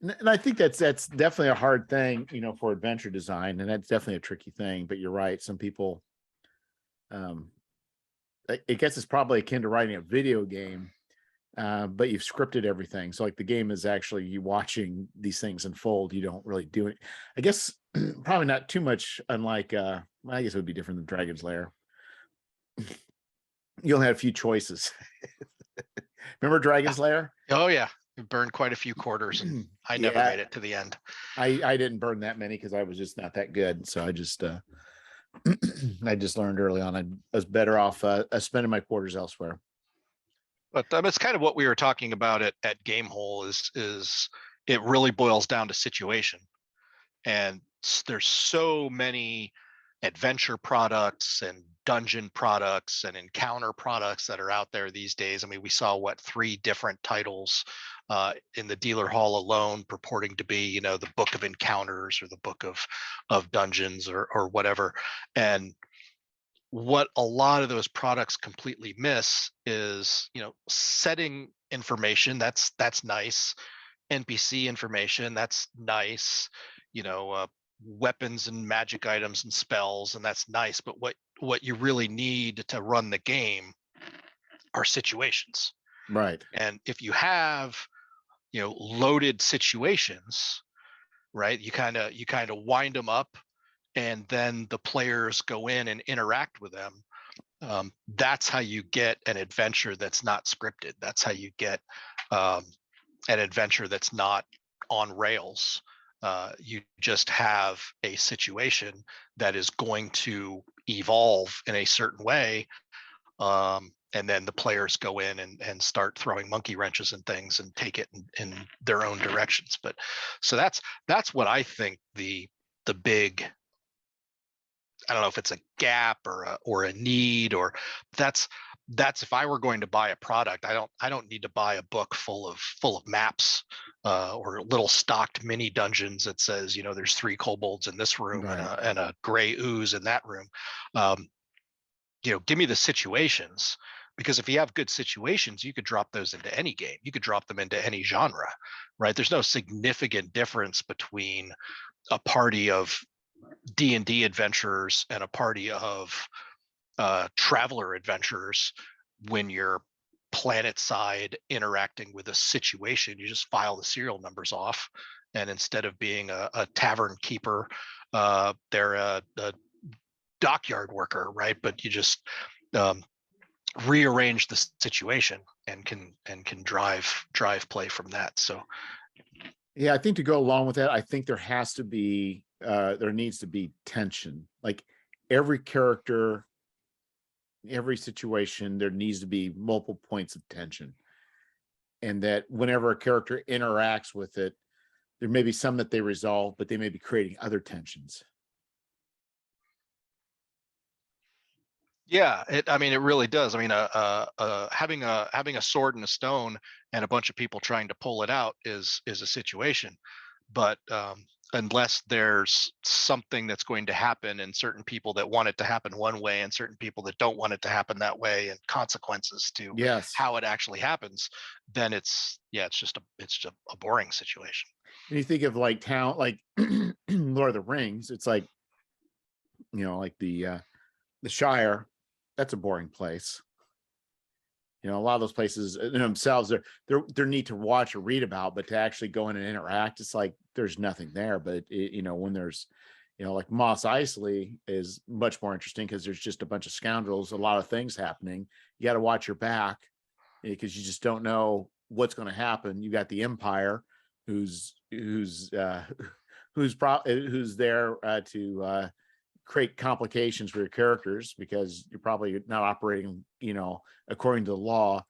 Speaker 1: and I think that's definitely a hard thing, for adventure design, and that's definitely a tricky thing. But you're right. Some people, I guess it's probably akin to writing a video game, but you've scripted everything. So like the game is actually you watching these things unfold. You don't really do it. I guess probably not too much unlike, I guess it would be different than Dragon's Lair. You only had a few choices. Remember Dragon's Lair?
Speaker 2: Oh yeah, you burned quite a few quarters, and I never
Speaker 1: Yeah,
Speaker 2: made it to the end.
Speaker 1: I didn't burn that many because I was just not that good. So I just I just learned early on I was better off spending my quarters elsewhere.
Speaker 2: But it's kind of what we were talking about at Gamehole is it really boils down to situation. And there's so many adventure products and dungeon products and encounter products that are out there these days. I mean, we saw 3 different titles in the dealer hall alone purporting to be, the Book of Encounters or the Book of Dungeons or whatever. And what a lot of those products completely miss is, setting information. That's nice. NPC information, that's nice. Weapons and magic items and spells, and that's nice. But what you really need to run the game are situations.
Speaker 1: Right.
Speaker 2: And if you have, loaded situations, right, you kind of wind them up, and then the players go in and interact with them. That's how you get an adventure that's not scripted. That's how you get an adventure that's not on rails. You just have a situation that is going to evolve in a certain way, and then the players go in and start throwing monkey wrenches and things and take it in their own directions. But so that's what I think the big, I don't know if it's a gap or a need, or that's if I were going to buy a product, I don't need to buy a book full of maps or little stocked mini dungeons that says, there's 3 kobolds in this room,
Speaker 1: Right.
Speaker 2: and a gray ooze in that room. Give me the situations, because if you have good situations, you could drop those into any game. You could drop them into any genre, right? There's no significant difference between a party of D&D adventurers and a party of traveler adventurers when you're planet side interacting with a situation. You just file the serial numbers off, and instead of being a tavern keeper, they're a dockyard worker, right? But you just rearrange the situation and can drive play from that. So
Speaker 1: Yeah, I think to go along with that, I think there has to be there needs to be tension. Like every character, every situation, there needs to be multiple points of tension. And that whenever a character interacts with it, there may be some that they resolve, but they may be creating other tensions.
Speaker 2: yeah, I mean, it really does. I mean, having a sword and a stone and a bunch of people trying to pull it out is a situation. But unless there's something that's going to happen, and certain people that want it to happen one way and certain people that don't want it to happen that way, and consequences to
Speaker 1: Yes.
Speaker 2: how it actually happens, then it's just a boring situation.
Speaker 1: And you think of like town, like Lord of the Rings, it's like, like the Shire, that's a boring place. A lot of those places in themselves, they're neat to watch or read about, but to actually go in and interact, it's like there's nothing there. But when there's, like Moss Eisley is much more interesting because there's just a bunch of scoundrels, a lot of things happening. You got to watch your back because you just don't know what's going to happen. You got the Empire, who's there to create complications for your characters because you're probably not operating, according to the law.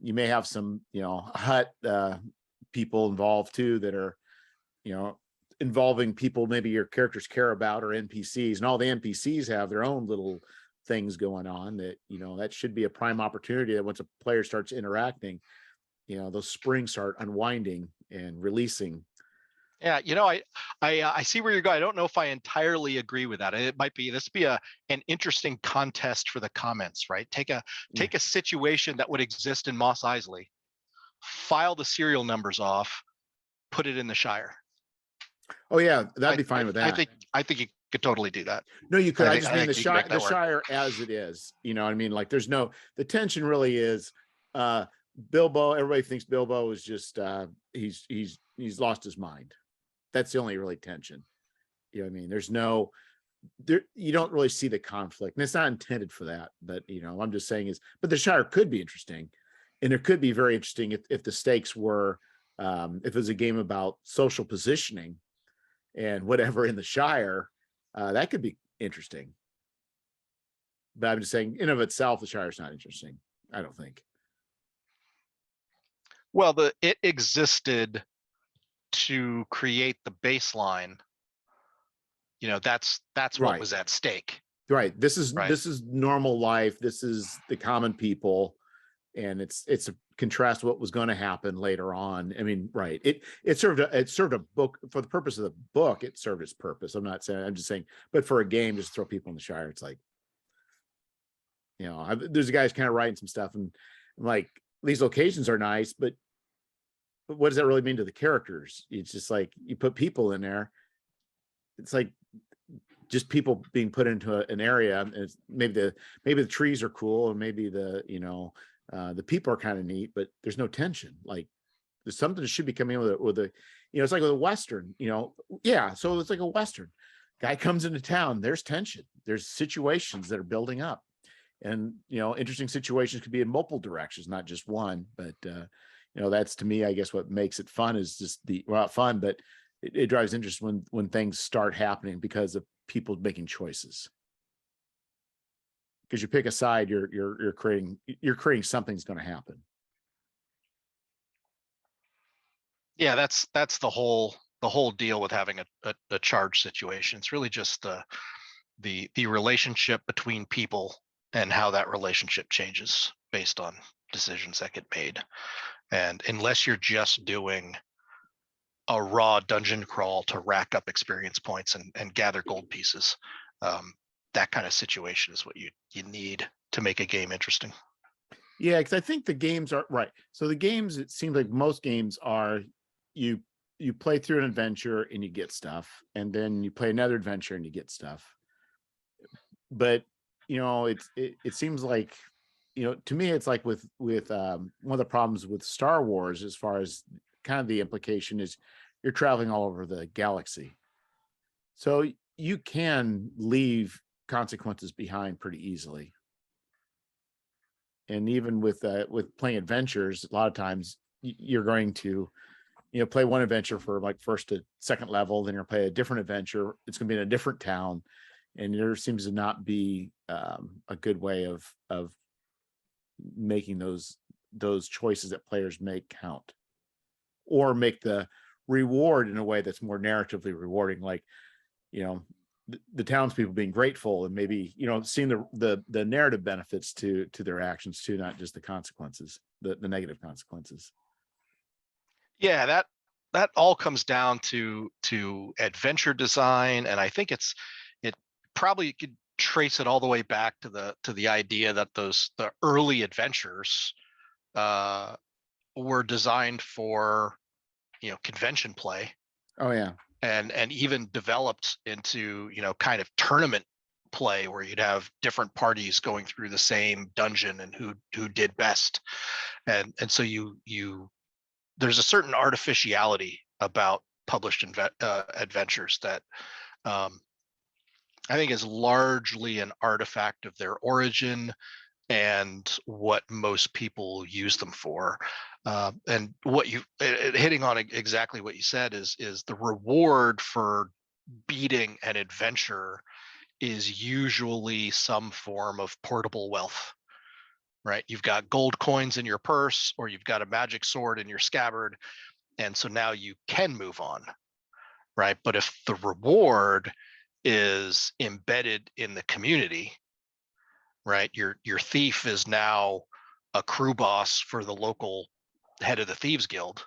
Speaker 1: You may have some, hut people involved too that are, involving people maybe your characters care about, or NPCs, and all the NPCs have their own little things going on that, that should be a prime opportunity that once a player starts interacting, those springs start unwinding and releasing.
Speaker 2: Yeah, I see where you're going. I don't know if I entirely agree with that. It might be an interesting contest for the comments, right? Take a situation that would exist in Mos Eisley, file the serial numbers off, put it in the Shire.
Speaker 1: Oh yeah, that'd be fine with that.
Speaker 2: I think you could totally do that.
Speaker 1: No, you could. I just mean the
Speaker 2: Shire
Speaker 1: Shire as it is. You know what I mean? Like the tension really is Bilbo. Everybody thinks Bilbo is just he's lost his mind. That's the only really tension. You know what I mean? You don't really see the conflict, and it's not intended for that. But I'm just saying but the Shire could be interesting, and it could be very interesting if the stakes were if it was a game about social positioning and whatever in the Shire, that could be interesting. But I'm just saying, in of itself, the Shire is not interesting, I don't think.
Speaker 2: Well, it existed to create the baseline. That's what was at stake.
Speaker 1: Right. This is normal life. This is the common people, and it's a contrast to what was going to happen later on. I mean, right. It served a book for the purpose of the book. It served its purpose. I'm just saying, but for a game, just throw people in the Shire. It's like, there's a guy's kind of writing some stuff, and I'm like, these locations are nice, but what does that really mean to the characters? It's just like you put people in there. It's like just people being put into an area, and maybe the trees are cool, and maybe the people are kind of neat, but there's no tension. Like there's something that should be coming in with a it's like with a Western, yeah. So it's like a Western guy comes into town. There's tension. There's situations that are building up, and interesting situations could be in multiple directions, not just one. But that's, to me, I guess what makes it fun is just fun, but it drives interest when things start happening because of people making choices. Because you pick a side, you're creating something's going to happen.
Speaker 2: Yeah, that's the whole deal with having a charge situation. It's really just the relationship between people and how that relationship changes based on decisions that get made. And unless you're just doing a raw dungeon crawl to rack up experience points and gather gold pieces, that kind of situation is what you need to make a game interesting.
Speaker 1: Yeah, because I think the games are right. So the games, it seems like most games are you play through an adventure and you get stuff, and then you play another adventure and you get stuff. But it seems like to me, it's like with one of the problems with Star Wars, as far as kind of the implication is, you're traveling all over the galaxy, so you can leave consequences behind pretty easily. And even with playing adventures, a lot of times you're going to play one adventure for like first to second level, then you'll play a different adventure. It's going to be in a different town, and there seems to not be a good way of making those choices that players make count, or make the reward in a way that's more narratively rewarding, like the townspeople being grateful, and maybe seeing the narrative benefits to their actions too, not just the consequences, the negative consequences.
Speaker 2: Yeah, that all comes down to adventure design, and I think it probably could trace it all the way back to the idea that the early adventures were designed for convention play.
Speaker 1: Oh yeah.
Speaker 2: And even developed into kind of tournament play, where you'd have different parties going through the same dungeon and who did best, and so there's a certain artificiality about published adventures that I think is largely an artifact of their origin and what most people use them for. And what you hitting on exactly what you said is the reward for beating an adventure is usually some form of portable wealth, right? You've got gold coins in your purse, or you've got a magic sword in your scabbard, and so now you can move on. right? But if the reward is embedded in the community, right? Your thief is now a crew boss for the local head of the Thieves Guild.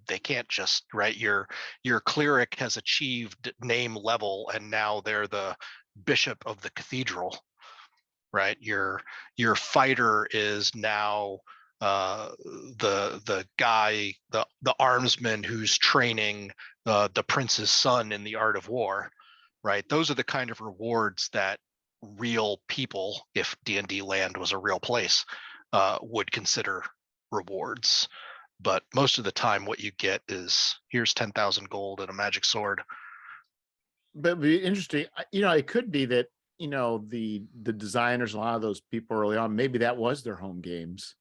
Speaker 2: They can't just, right? Your cleric has achieved name level, and now they're the bishop of the cathedral, right? Your fighter is now the guy, the armsman who's training the prince's son in the art of war, right? Those are the kind of rewards that real people, if D&D land was a real place, would consider rewards. But most of the time what you get is, here's 10,000 gold and a magic sword.
Speaker 1: But it'd be interesting, it could be that, the designers, a lot of those people early on, maybe that was their home games.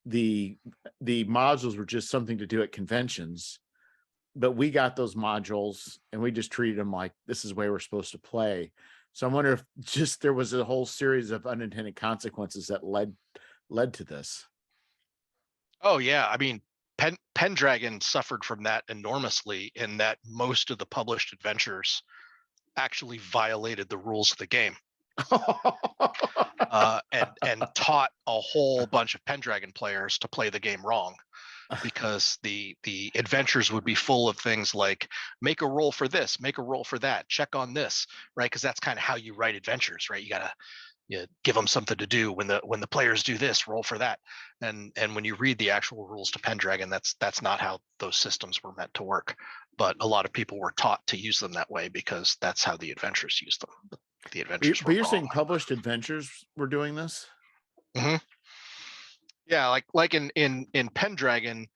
Speaker 1: The modules were just something to do at conventions, but we got those modules and we just treated them like this is the way we're supposed to play. So I wonder if just there was a whole series of unintended consequences that led to this.
Speaker 2: Oh yeah, I mean, Pendragon suffered from that enormously, in that most of the published adventures actually violated the rules of the game, and taught a whole bunch of Pendragon players to play the game wrong, because the adventures would be full of things like, make a roll for this, make a roll for that, check on this, right? Because that's kind of how you write adventures, right? You gotta give them something to do. When the players do this, roll for that. And when you read the actual rules to Pendragon, that's not how those systems were meant to work. But a lot of people were taught to use them that way because that's how the adventurers used them. But the adventures
Speaker 1: But you're
Speaker 2: wrong.
Speaker 1: saying published adventures were doing this?
Speaker 2: Mm-hmm. Yeah, like in Pendragon,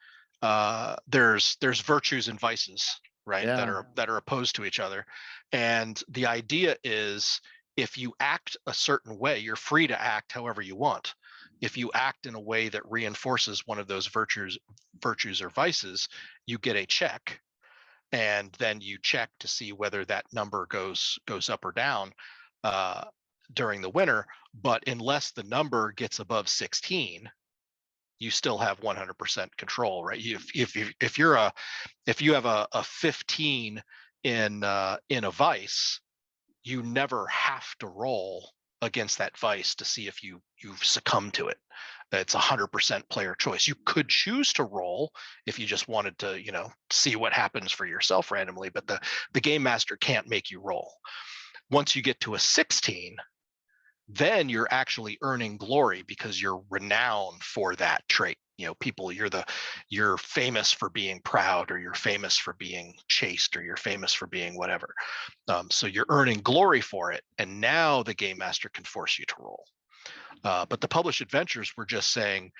Speaker 2: there's virtues and vices, right?
Speaker 1: Yeah.
Speaker 2: That are opposed to each other. And the idea is, if you act a certain way, you're free to act however you want. If you act in a way that reinforces one of those virtues or vices, you get a check, and then you check to see whether that number goes up or down during the winter. But unless the number gets above 16, you still have 100% control, right? If you have a 15 in a vice, you never have to roll against that vice to see if you've succumbed to it. It's 100% player choice. You could choose to roll if you just wanted to, see what happens for yourself randomly, but the game master can't make you roll. Once you get to a 16, then you're actually earning glory because you're renowned for that trait. People, you're famous for being proud, or you're famous for being chaste, or you're famous for being whatever. So you're earning glory for it, and now the game master can force you to roll. But the published adventures were just saying,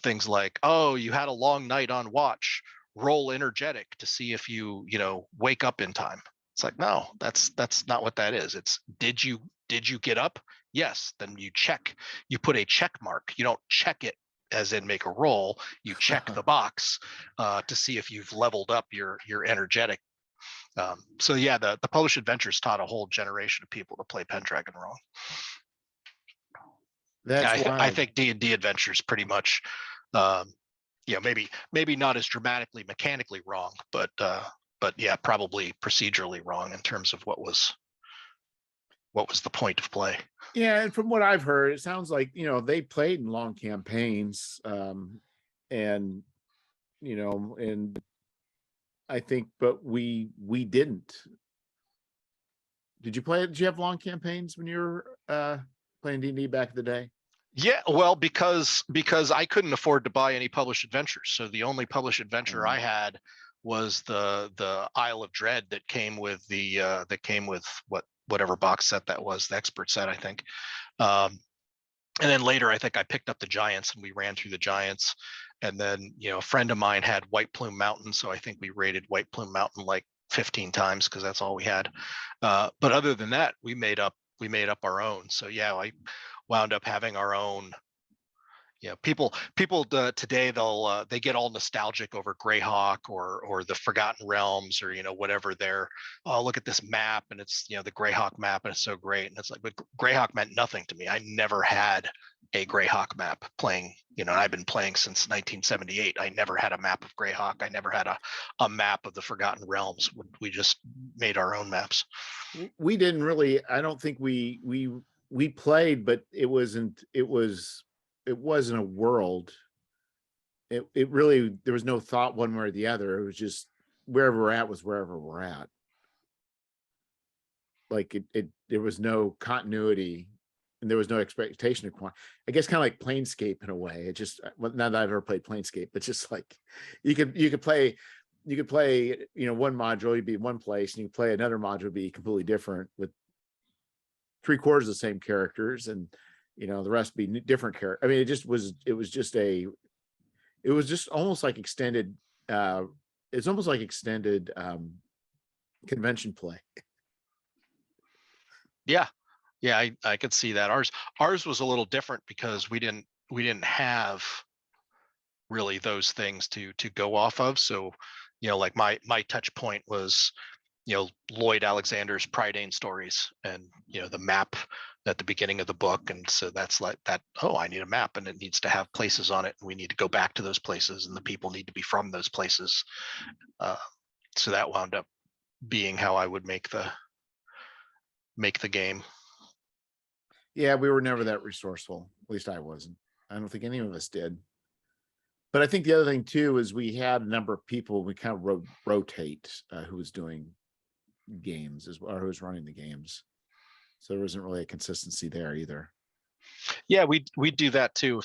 Speaker 2: things like, oh, you had a long night on watch, roll energetic to see if you wake up in time. It's like, no, that's not what that is. It's, did you get up? Yes. Then you put a check mark. You don't check it as in make a roll. You check the box to see if you've leveled up your energetic. So yeah, the published adventures taught a whole generation of people to play Pendragon wrong. I think D&D adventures pretty much, maybe not as dramatically mechanically wrong, but yeah, probably procedurally wrong in terms of what was the point of play.
Speaker 1: Yeah, and from what I've heard, it sounds like they played in long campaigns, and I think, but we didn't. Did you play? Did you have long campaigns when you were playing D&D back in the day?
Speaker 2: Yeah, well, because I couldn't afford to buy any published adventures, so the only published adventure I had was the Isle of Dread that came with whatever box set that was, the expert set, I think. And then later, I think I picked up the Giants, and we ran through the Giants. And then, a friend of mine had White Plume Mountain, so I think we raided White Plume Mountain like 15 times because that's all we had. But other than that, we made up our own. So yeah, I wound up having our own. People today, they get all nostalgic over Greyhawk or the Forgotten Realms, or whatever. Oh, look at this map, and it's the Greyhawk map, and it's so great. And it's like, but Greyhawk meant nothing to me. I never had a Greyhawk map playing, and I've been playing since 1978. I never had a map of Greyhawk. I never had a map of the Forgotten Realms. We just made our own maps.
Speaker 1: We didn't really, I don't think we played, but it wasn't a world. It really, there was no thought one way or the other. It was just wherever we're at was wherever we're at. Like there was no continuity and there was no expectation of I guess kind of like Planescape in a way. It just, well, not that I've ever played Planescape, but just like you could play, one module, you'd be in one place, and you play another module, be completely different with 3/4 of the same characters, and the rest be different characters. I mean, it was just almost like extended. It's almost like extended convention play.
Speaker 2: Yeah, I could see that. Ours was a little different because we didn't have really those things to go off of. So, like my touch point was, Lloyd Alexander's Prydain stories, and the map at the beginning of the book. And so that's like that. Oh, I need a map, and it needs to have places on it. And we need to go back to those places, and the people need to be from those places. So that wound up being how I would make the game.
Speaker 1: Yeah, we were never that resourceful. At least I wasn't. I don't think any of us did. But I think the other thing too is we had a number of people. We kind of rotate who was doing games or who was running the games. So there wasn't really a consistency there either.
Speaker 2: Yeah, we do that too.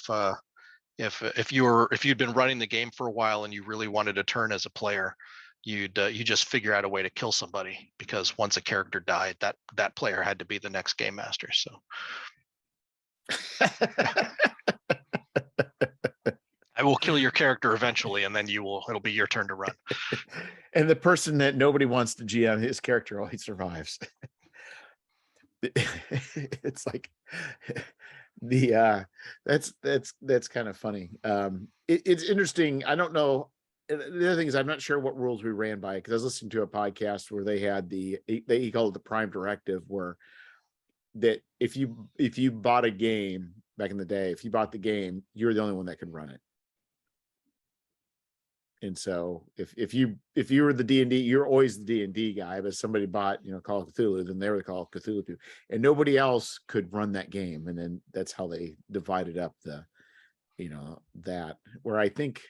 Speaker 2: If you'd been running the game for a while and you really wanted to turn as a player, you just figure out a way to kill somebody, because once a character died, that player had to be the next game master. So I will kill your character eventually, and then it'll be your turn to run.
Speaker 1: And the person that nobody wants to GM, his character always survives. It's like that's kind of funny. It's interesting. I don't know. The other thing is, I'm not sure what rules we ran by, because I was listening to a podcast where they had they called it the prime directive, where that if you bought a game back in the day, if you bought the game, you're the only one that could run it. And so if you were the D&D, you're always the D&D guy, but somebody bought, Call of Cthulhu, then they were the Call of Cthulhu, and nobody else could run that game. And then that's how they divided up the, that, where I think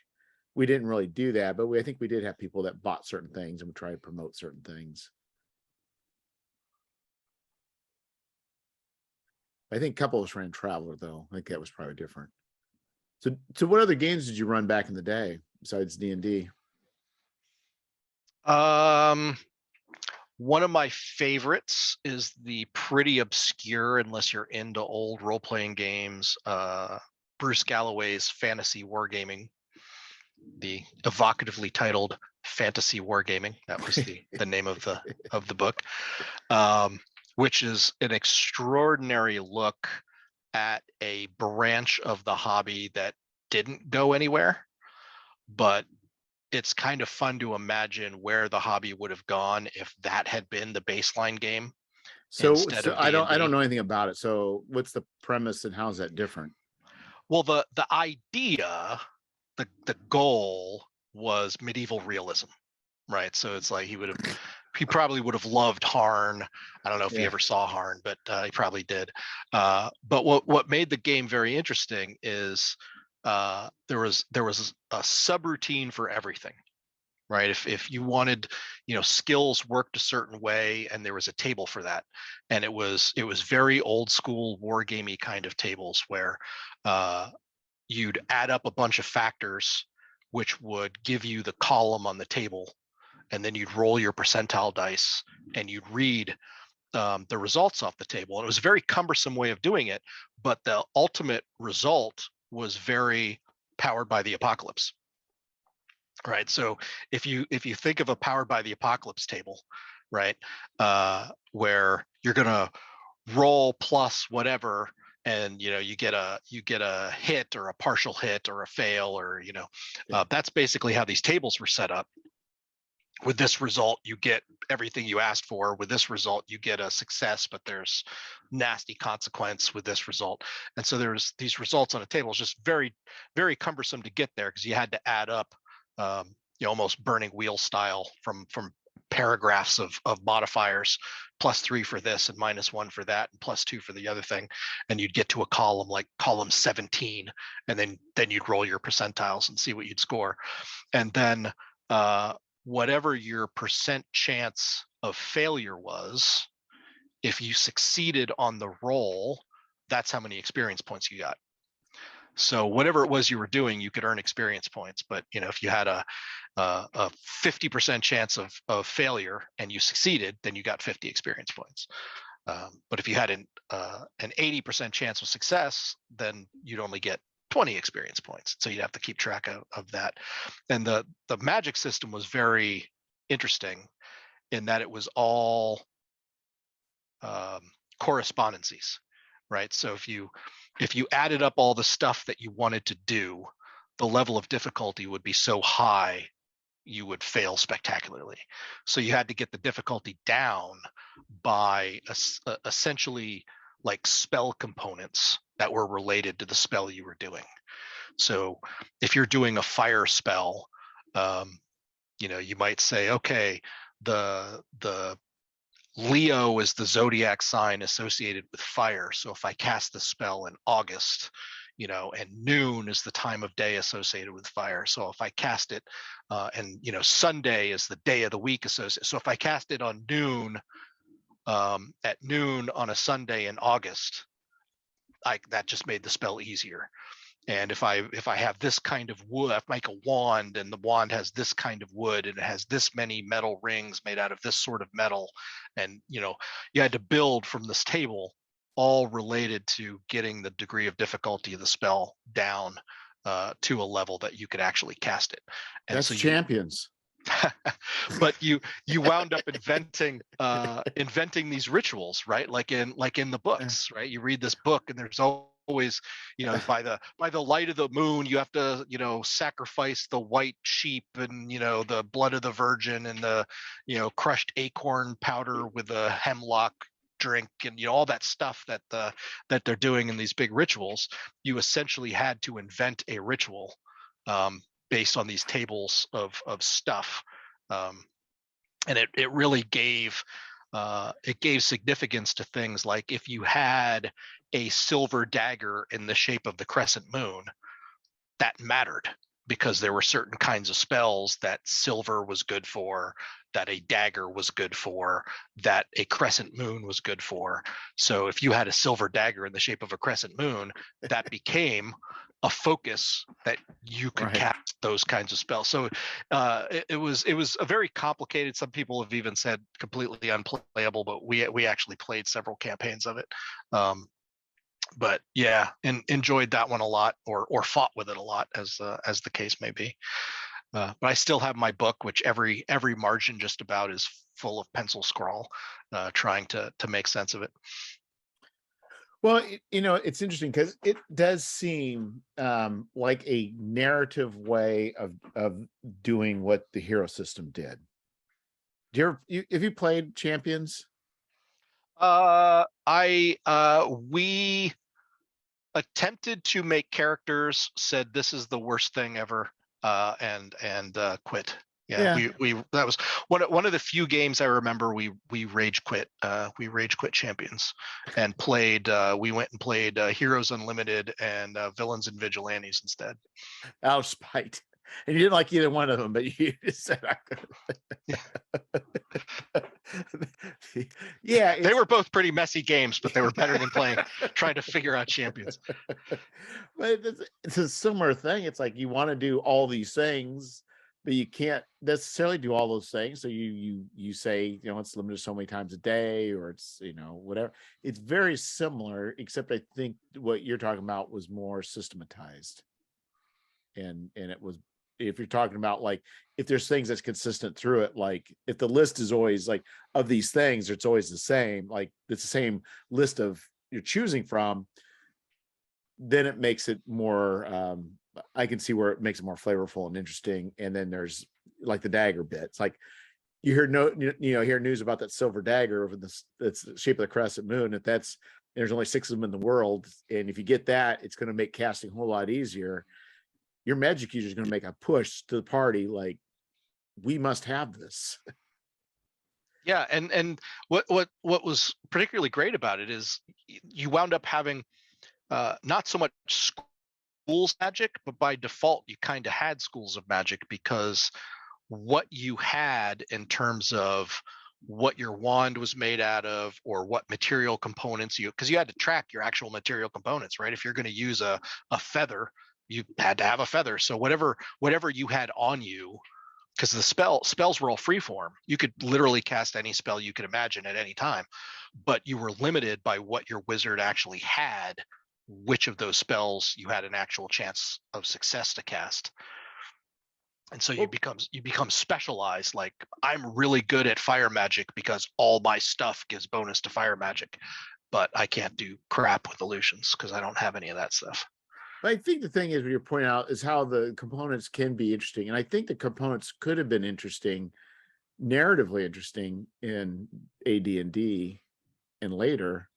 Speaker 1: we didn't really do that, but I think we did have people that bought certain things and would try to promote certain things. I think a couple of us ran Traveler, though. I think that was probably different. So what other games did you run back in the day besides D&D?
Speaker 2: One of my favorites is the pretty obscure, unless you're into old role-playing games, Bruce Galloway's Fantasy Wargaming, the evocatively titled Fantasy Wargaming. That was the name of the book, which is an extraordinary look at a branch of the hobby that didn't go anywhere, but it's kind of fun to imagine where the hobby would have gone if that had been the baseline game.
Speaker 1: So I don't know anything about it. So what's the premise and how is that different?
Speaker 2: Well, the idea, the goal was medieval realism, right? So it's like he probably would have loved Harn. I don't know if he ever saw Harn, but he probably did. But what made the game very interesting is there was a subroutine for everything, right? If you wanted, skills worked a certain way, and there was a table for that, and it was very old school wargamey kind of tables where you'd add up a bunch of factors, which would give you the column on the table, and then you'd roll your percentile dice and you'd read the results off the table. And it was a very cumbersome way of doing it, but the ultimate result was very powered by the apocalypse, right? So if you think of a powered by the apocalypse table, right, where you're gonna roll plus whatever, and you get a hit or a partial hit or a fail, or that's basically how these tables were set up. with this result, you get everything you asked for. With this result, you get a success, but there's nasty consequence with this result. And so there's these results on a table. It's just very, very cumbersome to get there because you had to add up, almost burning wheel style from paragraphs of modifiers, +3 for this and -1 for that and +2 for the other thing, and you'd get to a column like column 17, and then you'd roll your percentiles and see what you'd score. And then whatever your percent chance of failure was, if you succeeded on the roll, that's how many experience points you got. So whatever it was you were doing, you could earn experience points. But if you had a 50% chance of failure and you succeeded, then you got 50 experience points. But if you had an 80% chance of success, then you'd only get 20 experience points. So you'd have to keep track of that. And the magic system was very interesting in that it was all correspondences, right? So if you added up all the stuff that you wanted to do, the level of difficulty would be so high you would fail spectacularly. So you had to get the difficulty down by essentially like spell components that were related to the spell you were doing. So if you're doing a fire spell, you might say, okay, the Leo is the zodiac sign associated with fire. So if I cast the spell in August, and noon is the time of day associated with fire. So if I cast it, and Sunday is the day of the week associated. So if I cast it on noon, at noon on a Sunday in August, that just made the spell easier. And if I have this kind of wood, I make a wand, and the wand has this kind of wood, and it has this many metal rings made out of this sort of metal, and you had to build from this table, all related to getting the degree of difficulty of the spell down to a level that you could actually cast it. And
Speaker 1: that's
Speaker 2: so
Speaker 1: champions.
Speaker 2: But you wound up inventing these rituals, right? Like in the books, right? You read this book, and there's always, by the light of the moon, you have to, sacrifice the white sheep and, the blood of the virgin and the, crushed acorn powder with a hemlock drink and, all that stuff that they're doing in these big rituals. You essentially had to invent a ritual based on these tables of stuff. And it really gave significance to things like if you had a silver dagger in the shape of the crescent moon, that mattered because there were certain kinds of spells that silver was good for, that a dagger was good for, that a crescent moon was good for. So if you had a silver dagger in the shape of a crescent moon, that became a focus that you could cast those kinds of spells. So it was a very complicated, some people have even said completely unplayable, but we actually played several campaigns of it. But yeah, and enjoyed that one a lot, or fought with it a lot, as the case may be. But I still have my book, which every margin just about is full of pencil scrawl, trying to make sense of it.
Speaker 1: Well, it's interesting because it does seem like a narrative way of doing what the hero system did. Have you played Champions?
Speaker 2: We attempted to make characters, said this is the worst thing ever, and quit. Yeah. We that was one of the few games I remember we rage quit. We rage quit Champions and played. We went and played Heroes Unlimited and Villains and Vigilantes instead.
Speaker 1: Out of spite. And you didn't like either one of them, but you just said I could. Yeah,
Speaker 2: they were both pretty messy games, but they were better than trying to figure out Champions.
Speaker 1: But it's a similar thing. It's like you want to do all these things, but you can't necessarily do all those things. So you say, it's limited so many times a day, or it's, whatever. It's very similar, except I think what you're talking about was more systematized. And it was, if you're talking about like, if there's things that's consistent through it, like if the list is always like of these things, it's always the same, like it's the same list of you're choosing from, then it makes it more, I can see where it makes it more flavorful and interesting. And then there's like the dagger bit. It's like, you hear news about that silver dagger over that's the shape of the crescent moon. There's only 6 of them in the world, and if you get that, it's going to make casting a whole lot easier. Your magic user is going to make a push to the party, like, we must have this.
Speaker 2: Yeah, and what was particularly great about it is you wound up having not so much schools magic, but by default you kind of had schools of magic, because what you had in terms of what your wand was made out of, or what material components because you had to track your actual material components, right? If you're going to use a feather, you had to have a feather. So whatever you had on you, because the spells were all freeform, you could literally cast any spell you could imagine at any time, but you were limited by what your wizard actually had, which of those spells you had an actual chance of success to cast. And so you become specialized. Like, I'm really good at fire magic because all my stuff gives bonus to fire magic, but I can't do crap with illusions because I don't have any of that stuff.
Speaker 1: But I think the thing is, what you're pointing out is how the components can be interesting. And I think the components could have been interesting, narratively interesting in AD&D and later,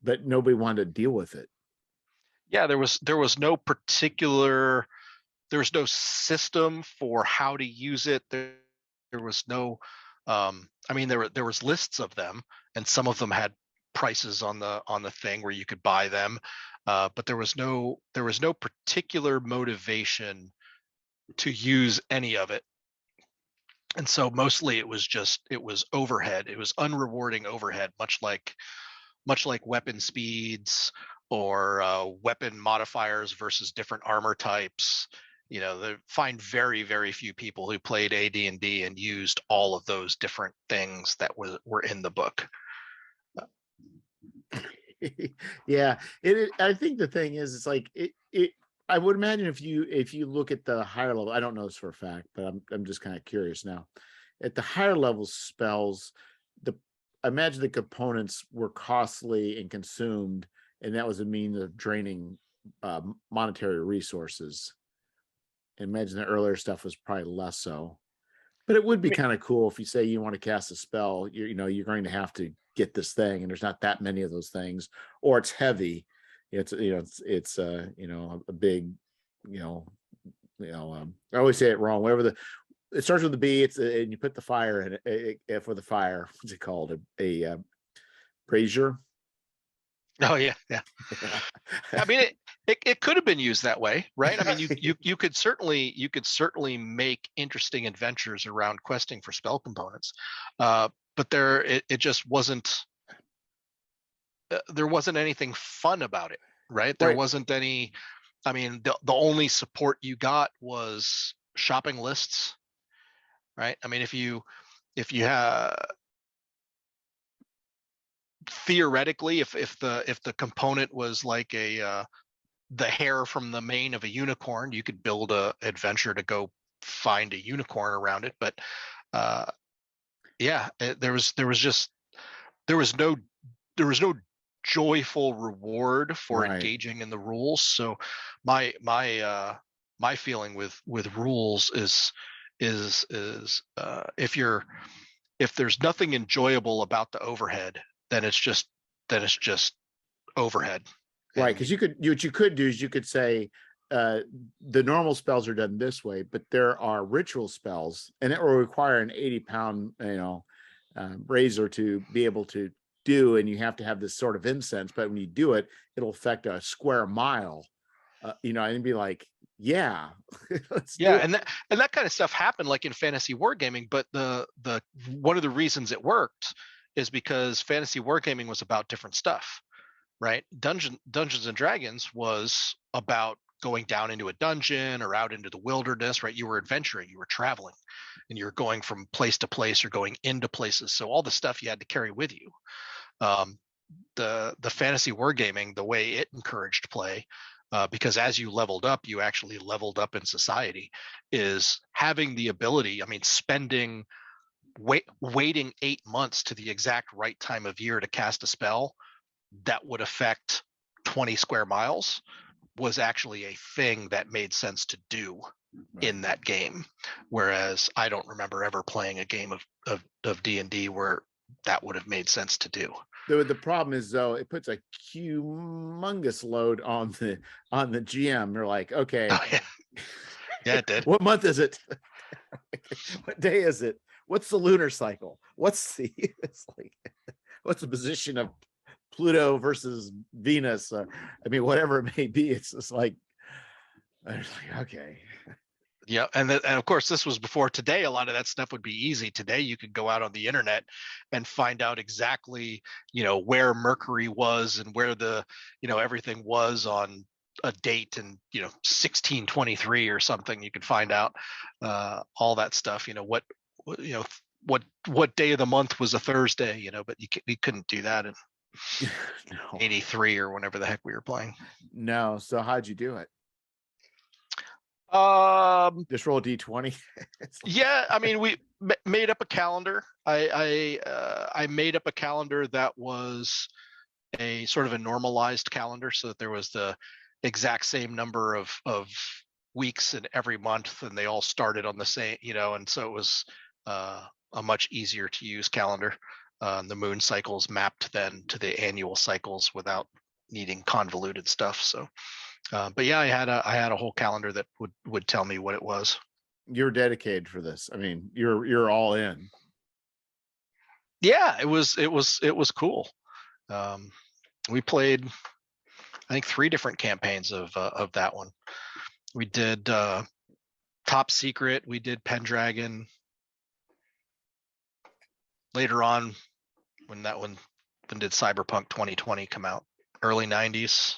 Speaker 1: but nobody wanted to deal with it.
Speaker 2: Yeah, there was no system for how to use it. There was no, I mean, there was lists of them, and some of them had prices on the thing where you could buy them, but there was no particular motivation to use any of it. And so mostly it was overhead. It was unrewarding overhead, much like weapon speeds or weapon modifiers versus different armor types. They find very, very few people who played AD&D and used all of those different things that were in the book.
Speaker 1: Yeah, I think the thing is, it's like it. I would imagine if you look at the higher level, I don't know this for a fact, but I'm just kind of curious now. At the higher level spells, I imagine the components were costly and consumed, and that was a means of draining monetary resources. I imagine the earlier stuff was probably less so. But it would be kind of cool if you say you want to cast a spell, you're going to have to get this thing, and there's not that many of those things, or it's heavy. It's a big, I always say it wrong. It starts with the B. And you put the fire in it for the fire. What's it called? A brazier.
Speaker 2: Oh yeah. I mean, it could have been used that way, right? I mean, you could certainly make interesting adventures around questing for spell components, but it just wasn't. There wasn't anything fun about it, right? There wasn't any. I mean, the only support you got was shopping lists, right? I mean, if you have theoretically, if the component was like the hair from the mane of a unicorn, you could build a adventure to go find a unicorn around it. But there was no joyful reward for engaging in the rules. So my feeling with rules is if there's nothing enjoyable about the overhead, then it's just overhead.
Speaker 1: Right, because what you could do is you could say the normal spells are done this way, but there are ritual spells, and it will require an 80-pound razor to be able to do, and you have to have this sort of incense. But when you do it, it'll affect a square mile, and be like, yeah,
Speaker 2: and that kind of stuff happened like in fantasy wargaming. But the one of the reasons it worked is because fantasy wargaming was about different stuff, right? Dungeons and Dragons was about going down into a dungeon or out into the wilderness, right? You were adventuring, you were traveling, and you're going from place to place or going into places. So all the stuff you had to carry with you. The fantasy wargaming, the way it encouraged play, because as you leveled up, you actually leveled up in society, is having the ability, I mean, waiting 8 months to the exact right time of year to cast a spell that would affect 20 square miles was actually a thing that made sense to do. in that game. Whereas I don't remember ever playing a game of D&D where that would have made sense to do.
Speaker 1: The problem is though, it puts a humongous load on the GM. They're like, okay,
Speaker 2: Oh, yeah. Yeah, it did.
Speaker 1: what month is it? What day is it? What's the lunar cycle? It's like, what's the position of Pluto versus Venus? I mean, whatever it may be, it's just like, okay.
Speaker 2: Yeah, and of course this was before today. A lot of that stuff would be easy. Today you could go out on the internet and find out exactly, where Mercury was and where the, everything was on a date in, 1623 or something. You could find out all that stuff. What day of the month was a Thursday. But you couldn't do that in
Speaker 1: No.
Speaker 2: 83 or whenever the heck we were playing.
Speaker 1: No. So how'd you do it? Just roll a d20.
Speaker 2: Yeah, I mean, we made up a calendar. I made up a calendar that was a sort of a normalized calendar, so that there was the exact same number of weeks in every month, and they all started on the same, and so it was a much easier to use calendar. The moon cycles mapped then to the annual cycles without needing convoluted stuff. So. But yeah, I had a whole calendar that would tell me what it was.
Speaker 1: You're dedicated for this. I mean, you're all in.
Speaker 2: Yeah, it was cool. We played, I think, 3 different campaigns of that one. We did Top Secret. We did Pendragon. Later on, when did Cyberpunk 2020 come out? Early 90s.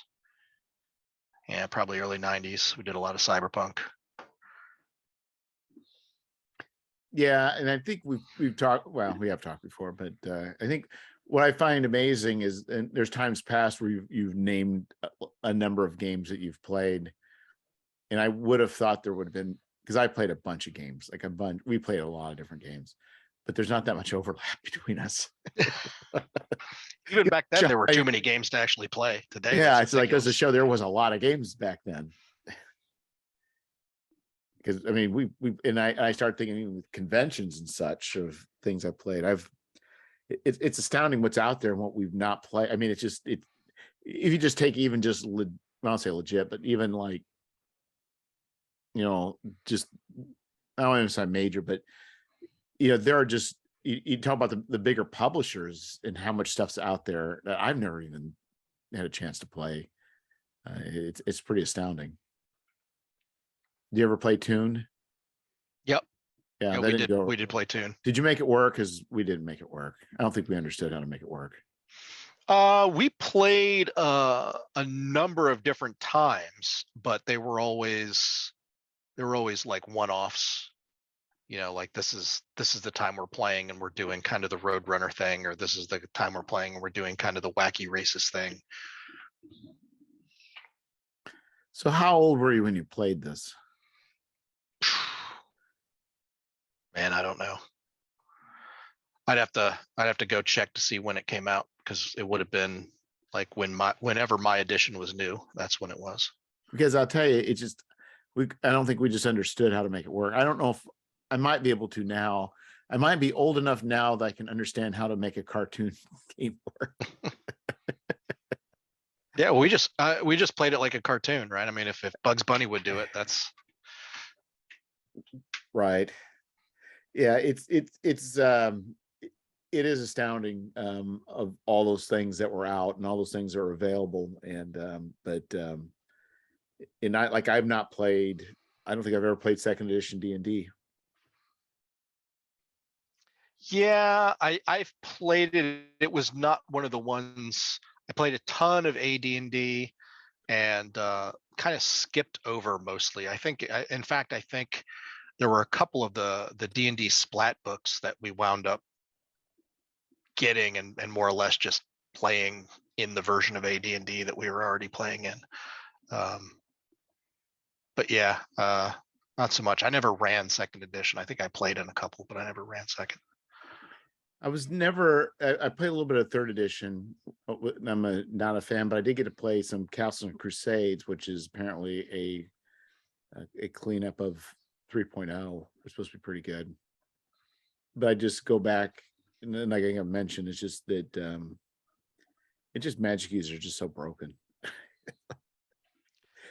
Speaker 2: Yeah, probably early 90s. We did a lot of Cyberpunk.
Speaker 1: Yeah, and I think we've talked. Well, we have talked before, but I think what I find amazing is, and there's times past where you've named a number of games that you've played, and I would have thought there would have been, because I played a bunch of games, like a bunch. We played a lot of different games, but there's not that much overlap between us.
Speaker 2: Even back then, there were too many games to actually play. Today,
Speaker 1: yeah, it's like, as a show, there was a lot of games back then. Because I mean, we and I started thinking with conventions and such of things I've played. It's astounding what's out there and what we've not played. I mean, it's just if you just take even just I don't say legit, but even like, just, I don't want to say major, but there are just, you talk about the bigger publishers and how much stuff's out there that I've never even had a chance to play. It's pretty astounding. Do you ever play Tune?
Speaker 2: Yep.
Speaker 1: Yeah,
Speaker 2: we did play Tune.
Speaker 1: Did you make it work? Because we didn't make it work. I don't think we understood how to make it work.
Speaker 2: We played a number of different times, but they were always like one-offs. Like this is the time we're playing and we're doing kind of the Roadrunner thing, or this is the time we're playing and we're doing kind of the wacky racist thing.
Speaker 1: So how old were you when you played this?
Speaker 2: Man, I don't know. I'd have to go check to see when it came out, because it would have been like whenever my edition was new. That's when it was.
Speaker 1: Because I'll tell you, it's just I don't think we just understood how to make it work. I don't know if I might be able to now. I might be old enough now that I can understand how to make a cartoon game work.
Speaker 2: Yeah, we just played it like a cartoon, right? I mean, if Bugs Bunny would do it, that's
Speaker 1: right. Yeah, it is astounding of all those things that were out and all those things that are available. And I've not played, I don't think I've ever played second edition D&D.
Speaker 2: Yeah, I've played it. It was not one of the ones. I played a ton of AD&D and kind of skipped over mostly. In fact, I think there were a couple of the D&D splat books that we wound up getting and more or less just playing in the version of AD&D that we were already playing in. But yeah, not so much. I never ran second edition. I think I played in a couple, but I never ran second.
Speaker 1: I played a little bit of third edition. I'm not a fan, but I did get to play some Castles and Crusades, which is apparently a cleanup of 3.0. It's supposed to be pretty good. But I just go back, and then like I mentioned, it's just that it just Magic keys are just so broken.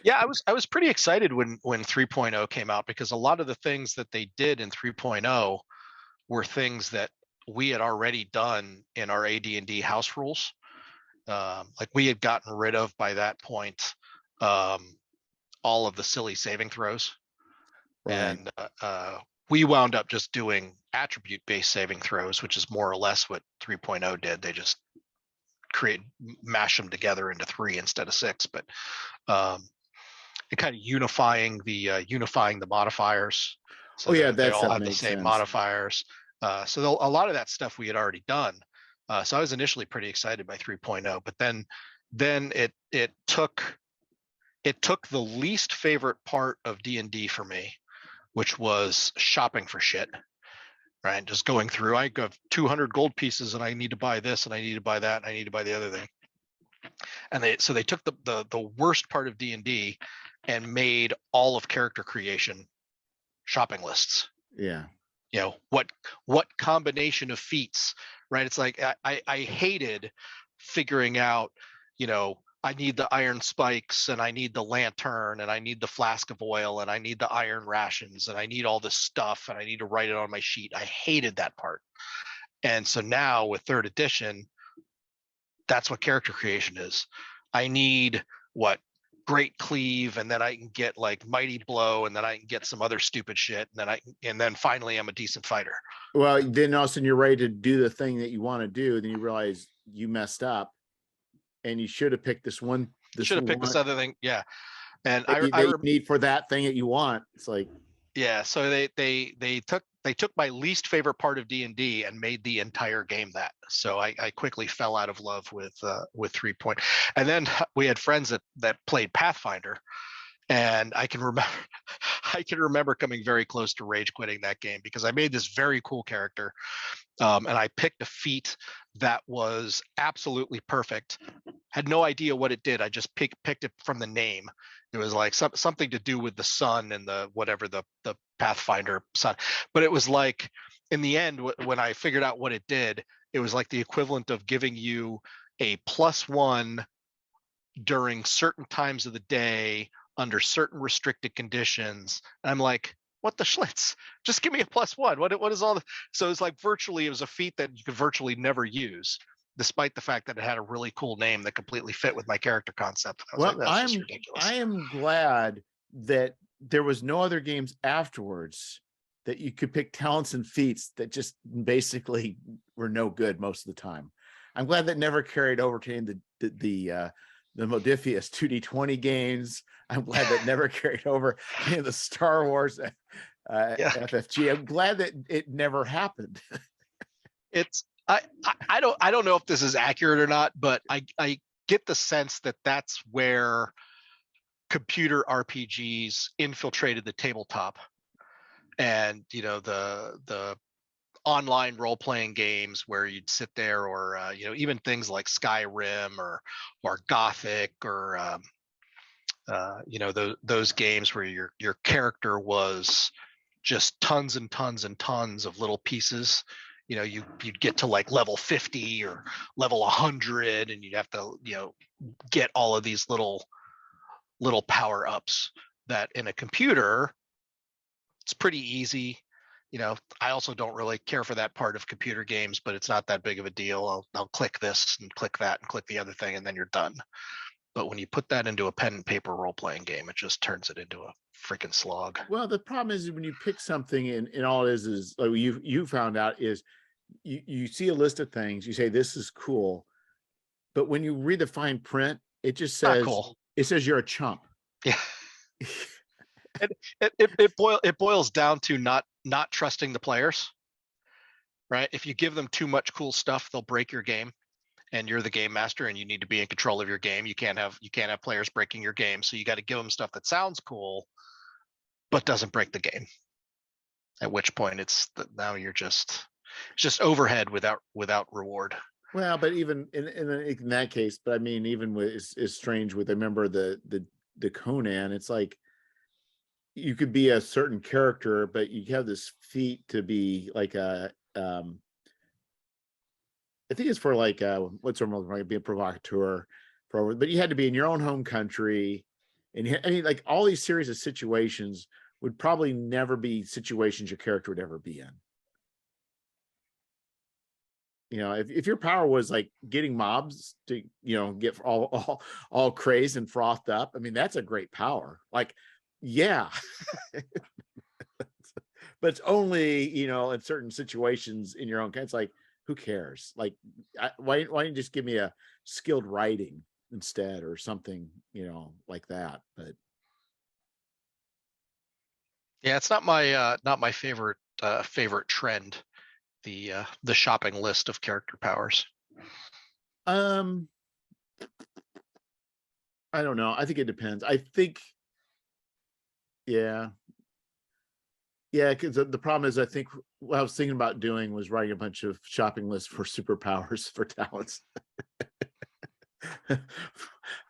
Speaker 2: Yeah, I was pretty excited when 3.0 came out, because a lot of the things that they did in 3.0 were things that we had already done in our AD&D house rules. Like we had gotten rid of by that point all of the silly saving throws.
Speaker 1: Right.
Speaker 2: And we wound up just doing attribute-based saving throws, which is more or less what 3.0 did. They just mash them together into 3 instead of 6. But and kind of unifying the modifiers, so
Speaker 1: Yeah,
Speaker 2: that they
Speaker 1: that
Speaker 2: all
Speaker 1: stuff
Speaker 2: have the
Speaker 1: makes
Speaker 2: same
Speaker 1: sense.
Speaker 2: modifiers. So a lot of that stuff we had already done. So I was initially pretty excited by 3.0, but then it took the least favorite part of D&D for me, which was shopping for shit. Right, just going through. I got 200 gold pieces, and I need to buy this, and I need to buy that, and I need to buy the other thing. And they took the worst part of D&D and made all of character creation shopping lists.
Speaker 1: Yeah.
Speaker 2: You know, what combination of feats, right? It's like I hated figuring out, you know, I need the iron spikes, and I need the lantern, and I need the flask of oil, and I need the iron rations, and I need all this stuff, and I need to write it on my sheet. I hated that part. And so now with 3rd edition, that's what character creation is. I need great cleave, and then I can get like mighty blow, and then I can get some other stupid shit, and then finally I'm a decent fighter.
Speaker 1: Well, then all of a sudden you're ready to do the thing that you want to do, then you realize you messed up, and you should have picked this one.
Speaker 2: Should have picked this other thing. Yeah. And
Speaker 1: I need for that thing that you want. It's like,
Speaker 2: yeah. So they took my least favorite part of D&D and made the entire game that. So I quickly fell out of love with 3. And then we had friends that played Pathfinder, and I can remember coming very close to rage quitting that game, because I made this very cool character, and I picked a feat that was absolutely perfect. Had no idea what it did. I just picked it from the name. It was like something to do with the sun and the whatever the Pathfinder sun. But it was like, in the end, when I figured out what it did, it was like the equivalent of giving you a +1 during certain times of the day under certain restricted conditions. And I'm like, what the schlitz? Just give me a +1. What is all the? So it's like it was a feat that you could virtually never use, despite the fact that it had a really cool name that completely fit with my character concept. I was like, that's just ridiculous.
Speaker 1: I am glad that there was no other games afterwards that you could pick talents and feats that just basically were no good most of the time. I'm glad that never carried over to the Modifius 2D20 games. I'm glad that never carried over in the Star Wars FFG. I'm glad that it never happened.
Speaker 2: It's I don't know if this is accurate or not, but I get the sense that that's where computer RPGs infiltrated the tabletop, and you know, the online role-playing games where you'd sit there, or you know, even things like Skyrim or Gothic, or you know, those games where your character was just tons and tons and tons of little pieces. You know, you'd get to like level 50 or level 100, and you'd have to, you know, get all of these little power-ups that in a computer, it's pretty easy. You know, I also don't really care for that part of computer games, but it's not that big of a deal. I'll click this and click that and click the other thing, and then you're done. But when you put that into a pen and paper role-playing game, it just turns it into a freaking slog.
Speaker 1: Well, the problem is when you pick something, and all it is like you found out is you see a list of things, you say this is cool, but when you read the fine print, it just says
Speaker 2: cool.
Speaker 1: It says you're a chump.
Speaker 2: Yeah. It boils down to not trusting the players, right? If you give them too much cool stuff, they'll break your game, and you're the game master, and you need to be in control of your game. You can't have players breaking your game, so you got to give them stuff that sounds cool but doesn't break the game. At which point now you're just overhead without reward.
Speaker 1: Well, but even in that case, but I mean, even with is strange with, I remember the Conan, it's like, you could be a certain character, but you have this feat to be like a I think it's for like what's normal be a provocateur, but you had to be in your own home country, and I mean, like all these series of situations would probably never be situations your character would ever be in. You know, if your power was like getting mobs to, get all crazed and frothed up, I mean, that's a great power. Like, yeah, but it's only, in certain situations in your own. It's like, who cares? Like, why don't you just give me a skilled writing instead or something, like that? But
Speaker 2: Yeah, it's not my favorite trend, the shopping list of character powers.
Speaker 1: I don't know. I think it depends. I think, yeah. Yeah, because the problem is, I think what I was thinking about doing was writing a bunch of shopping lists for superpowers for talents.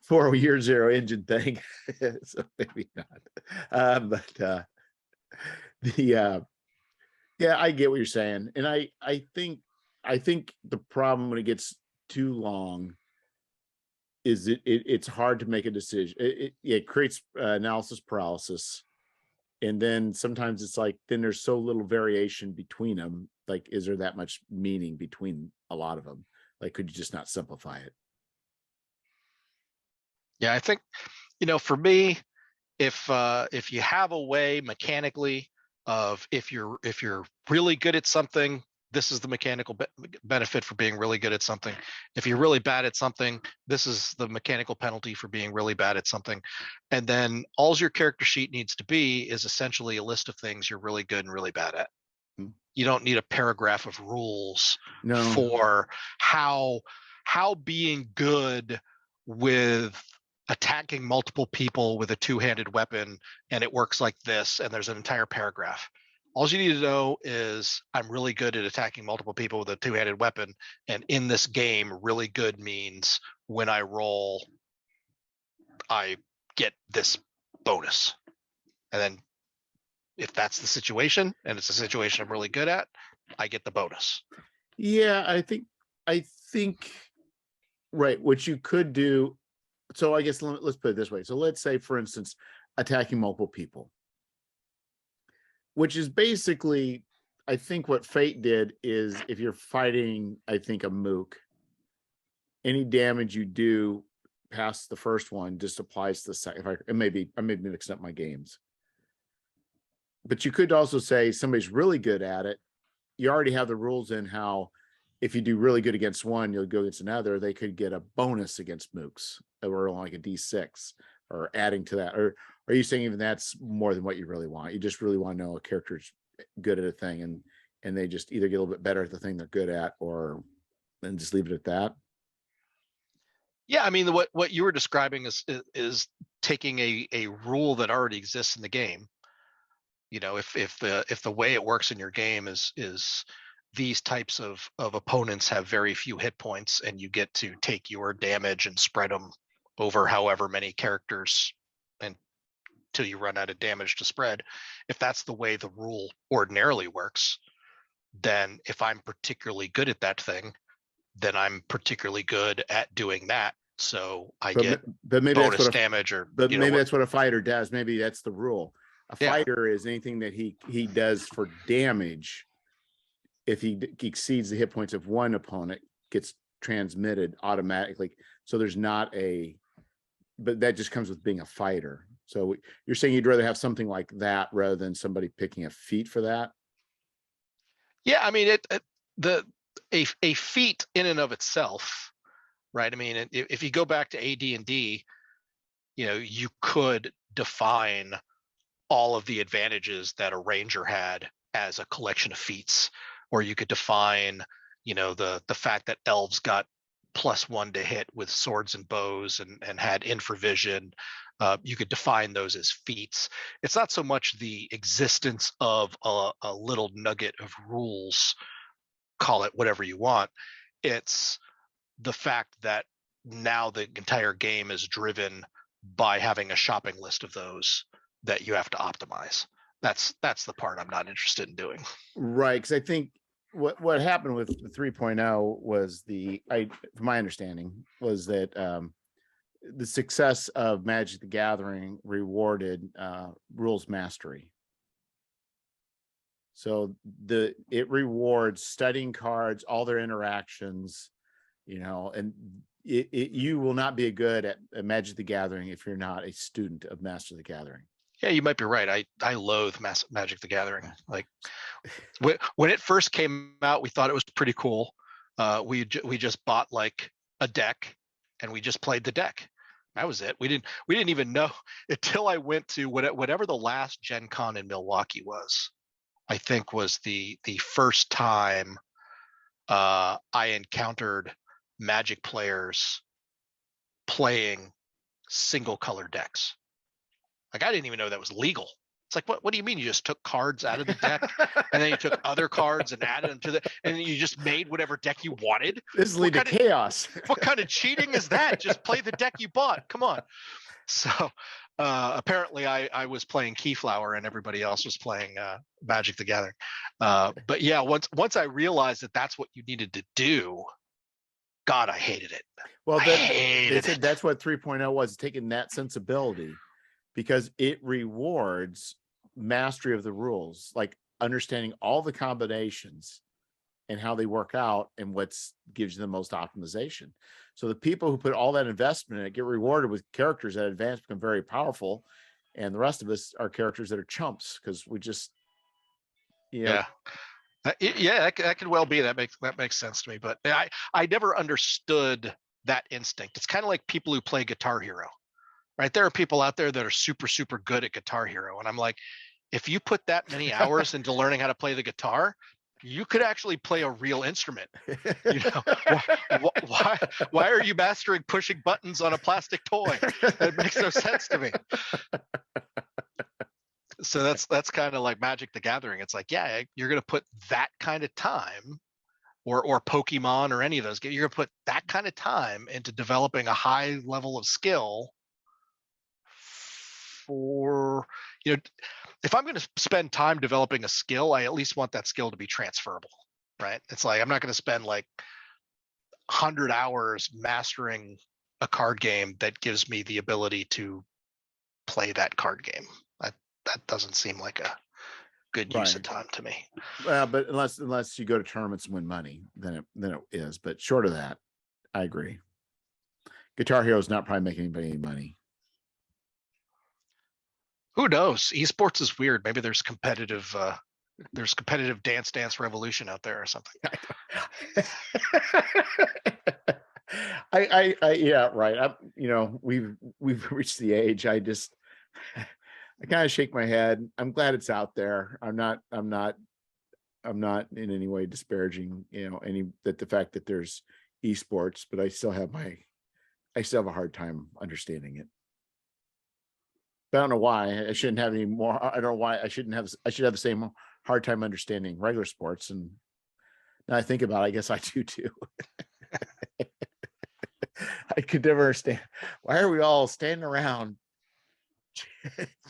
Speaker 1: For a year zero engine thing. So maybe not. But the yeah, I get what you're saying. And I think the problem when it gets too long is it's hard to make a decision. It creates analysis paralysis. And then sometimes it's like, then there's so little variation between them. Like, is there that much meaning between a lot of them? Like, could you just not simplify it?
Speaker 2: Yeah, I think, for me, if you have a way mechanically of if you're really good at something, this is the mechanical benefit for being really good at something. If you're really bad at something, this is the mechanical penalty for being really bad at something. And then all your character sheet needs to be is essentially a list of things you're really good and really bad at. You don't need a paragraph of rules
Speaker 1: No.
Speaker 2: for how being good with attacking multiple people with a two-handed weapon and it works like this, and there's an entire paragraph. All you need to know is I'm really good at attacking multiple people with a two-handed weapon, and in this game, really good means when I roll, I get this bonus. And then if that's the situation, and it's a situation I'm really good at, I get the bonus.
Speaker 1: Yeah, I think right. What you could do. So I guess let's put it this way. So let's say, for instance, attacking multiple people, which is basically, I think what Fate did is if you're fighting, I think, a mook, any damage you do past the first one just applies to the second. I may be mixing up my games. But you could also say somebody's really good at it. You already have the rules in how if you do really good against one, you'll go against another. They could get a bonus against mooks or like a D6 or adding to that. Or are you saying even that's more than what you really want? You just really want to know a character's good at a thing and they just either get a little bit better at the thing they're good at or then just leave it at that?
Speaker 2: Yeah, I mean, what you were describing is taking a rule that already exists in the game. If the way it works in your game is these types of opponents have very few hit points, and you get to take your damage and spread them over however many characters until you run out of damage to spread. If that's the way the rule ordinarily works, then if I'm particularly good at that thing, then I'm particularly good at doing that. So I get
Speaker 1: maybe
Speaker 2: bonus
Speaker 1: that's
Speaker 2: damage,
Speaker 1: maybe that's what a fighter does. Maybe that's the rule. A fighter is anything that he does for damage. If he exceeds the hit points of one opponent, gets transmitted automatically. So there's not but that just comes with being a fighter. So you're saying you'd rather have something like that rather than somebody picking a feat for that?
Speaker 2: Yeah, I mean, a feat in and of itself, right? I mean, if you go back to AD&D, you could define all of the advantages that a ranger had as a collection of feats, or you could define, the fact that elves got +1 to hit with swords and bows and had infravision. You could define those as feats. It's not so much the existence of a little nugget of rules, call it whatever you want. It's the fact that now the entire game is driven by having a shopping list of those. that you have to optimize. That's the part I'm not interested in doing.
Speaker 1: Right, because I think what happened with the 3.0 was from my understanding, was that the success of Magic the Gathering rewarded rules mastery. So it rewards studying cards, all their interactions, and you will not be good at Magic the Gathering if you're not a student of Master the Gathering.
Speaker 2: Yeah, you might be right. I loathe Magic the Gathering. Like when it first came out, we thought it was pretty cool. We just bought like a deck and we just played the deck. That was it. We didn't even know until I went to whatever the last Gen Con in Milwaukee was. I think was the first time I encountered Magic players playing single color decks. Like I didn't even know that was legal. It's like, what do you mean you just took cards out of the deck and then you took other cards and added them to and then you just made whatever deck you wanted?
Speaker 1: This is leading to chaos.
Speaker 2: What kind of cheating is that? Just play the deck you bought. Come on. So apparently I was playing Keyflower and everybody else was playing Magic the Gathering. But yeah, once I realized that that's what you needed to do, God, I hated it.
Speaker 1: Well, they said that's what 3.0 was, taking that sensibility, because it rewards mastery of the rules, like understanding all the combinations and how they work out and gives you the most optimization. So the people who put all that investment in it get rewarded with characters that advance, become very powerful, and the rest of us are characters that are chumps because we just,
Speaker 2: yeah, that could well be. That makes sense to me. But I never understood that instinct. It's kind of like people who play Guitar Hero, right? There are people out there that are super, super good at Guitar Hero, and I'm like, if you put that many hours into learning how to play the guitar, you could actually play a real instrument. Why are you mastering pushing buttons on a plastic toy? That makes no sense to me. So that's kind of like Magic the Gathering. It's like, yeah, you're going to put that kind of time, or Pokemon or any of those games, you're going to put that kind of time into developing a high level of skill for, if I'm going to spend time developing a skill, I at least want that skill to be transferable, right? It's like, I'm not going to spend like 100 hours mastering a card game that gives me the ability to play that card game. That doesn't seem like a good use of time to me.
Speaker 1: Well, but unless you go to tournaments and win money, then it is. But short of that, I agree. Guitar Hero is not probably making anybody any money.
Speaker 2: Who knows? Esports is weird. Maybe there's competitive Dance Revolution out there or something.
Speaker 1: Yeah, right. We've reached the age. I kind of shake my head. I'm glad it's out there. I'm not in any way disparaging, the fact that there's esports, but I still have a hard time understanding it. But I don't know why I shouldn't have any more. I don't know why I should have the same hard time understanding regular sports. And now I think about it, I guess I do too. I could never understand, why are we all standing around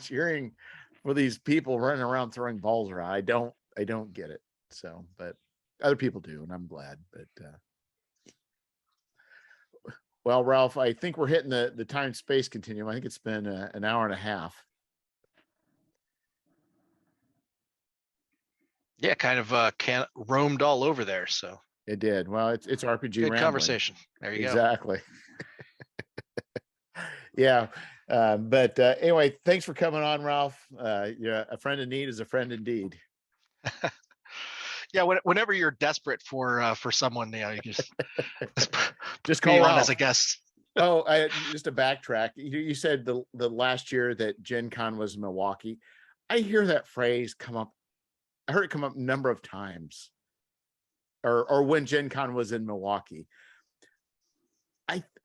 Speaker 1: cheering for these people running around throwing balls around? I don't get it. So, but other people do, and I'm glad. But well, Ralph, I think we're hitting the time space continuum. I think it's been an hour and a half.
Speaker 2: Yeah, kind of roamed all over there. So
Speaker 1: it did. Well, it's RPG
Speaker 2: good
Speaker 1: rambling.
Speaker 2: Conversation. There you go.
Speaker 1: Exactly. Yeah. But anyway, thanks for coming on, Ralph. Yeah, a friend in need is a friend indeed.
Speaker 2: Yeah, whenever you're desperate for someone, you
Speaker 1: just call
Speaker 2: on as a guest.
Speaker 1: Oh, just to backtrack, you said the last year that Gen Con was in Milwaukee. I hear that phrase come up. I heard it come up a number of times, or when Gen Con was in Milwaukee.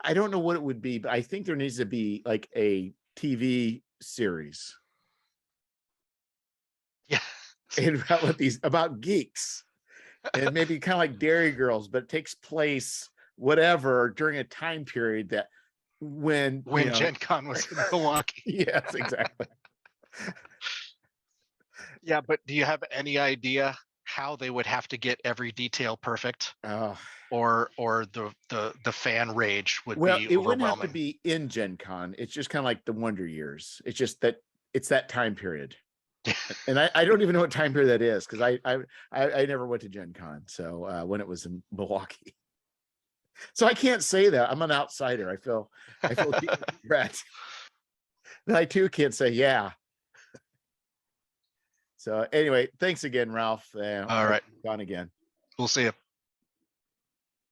Speaker 1: I don't know what it would be, but I think there needs to be like a TV series.
Speaker 2: Yeah.
Speaker 1: about geeks, and maybe kind of like Dairy Girls, but it takes place whatever during a time period that when
Speaker 2: Gen Con was in Milwaukee.
Speaker 1: Yes, exactly.
Speaker 2: Yeah, but do you have any idea how they would have to get every detail perfect?
Speaker 1: Oh,
Speaker 2: Or the fan rage would
Speaker 1: well,
Speaker 2: be
Speaker 1: it wouldn't have to
Speaker 2: overwhelming.
Speaker 1: be in Gen Con. It's just kind of like the Wonder Years. It's just that it's that time period. And I don't even know what time period that is because I never went to Gen Con. So when it was in Milwaukee. So I can't say that. I'm an outsider. I feel regret. And I too can't say yeah. So anyway, thanks again, Ralph.
Speaker 2: All right.
Speaker 1: On again.
Speaker 2: We'll see you.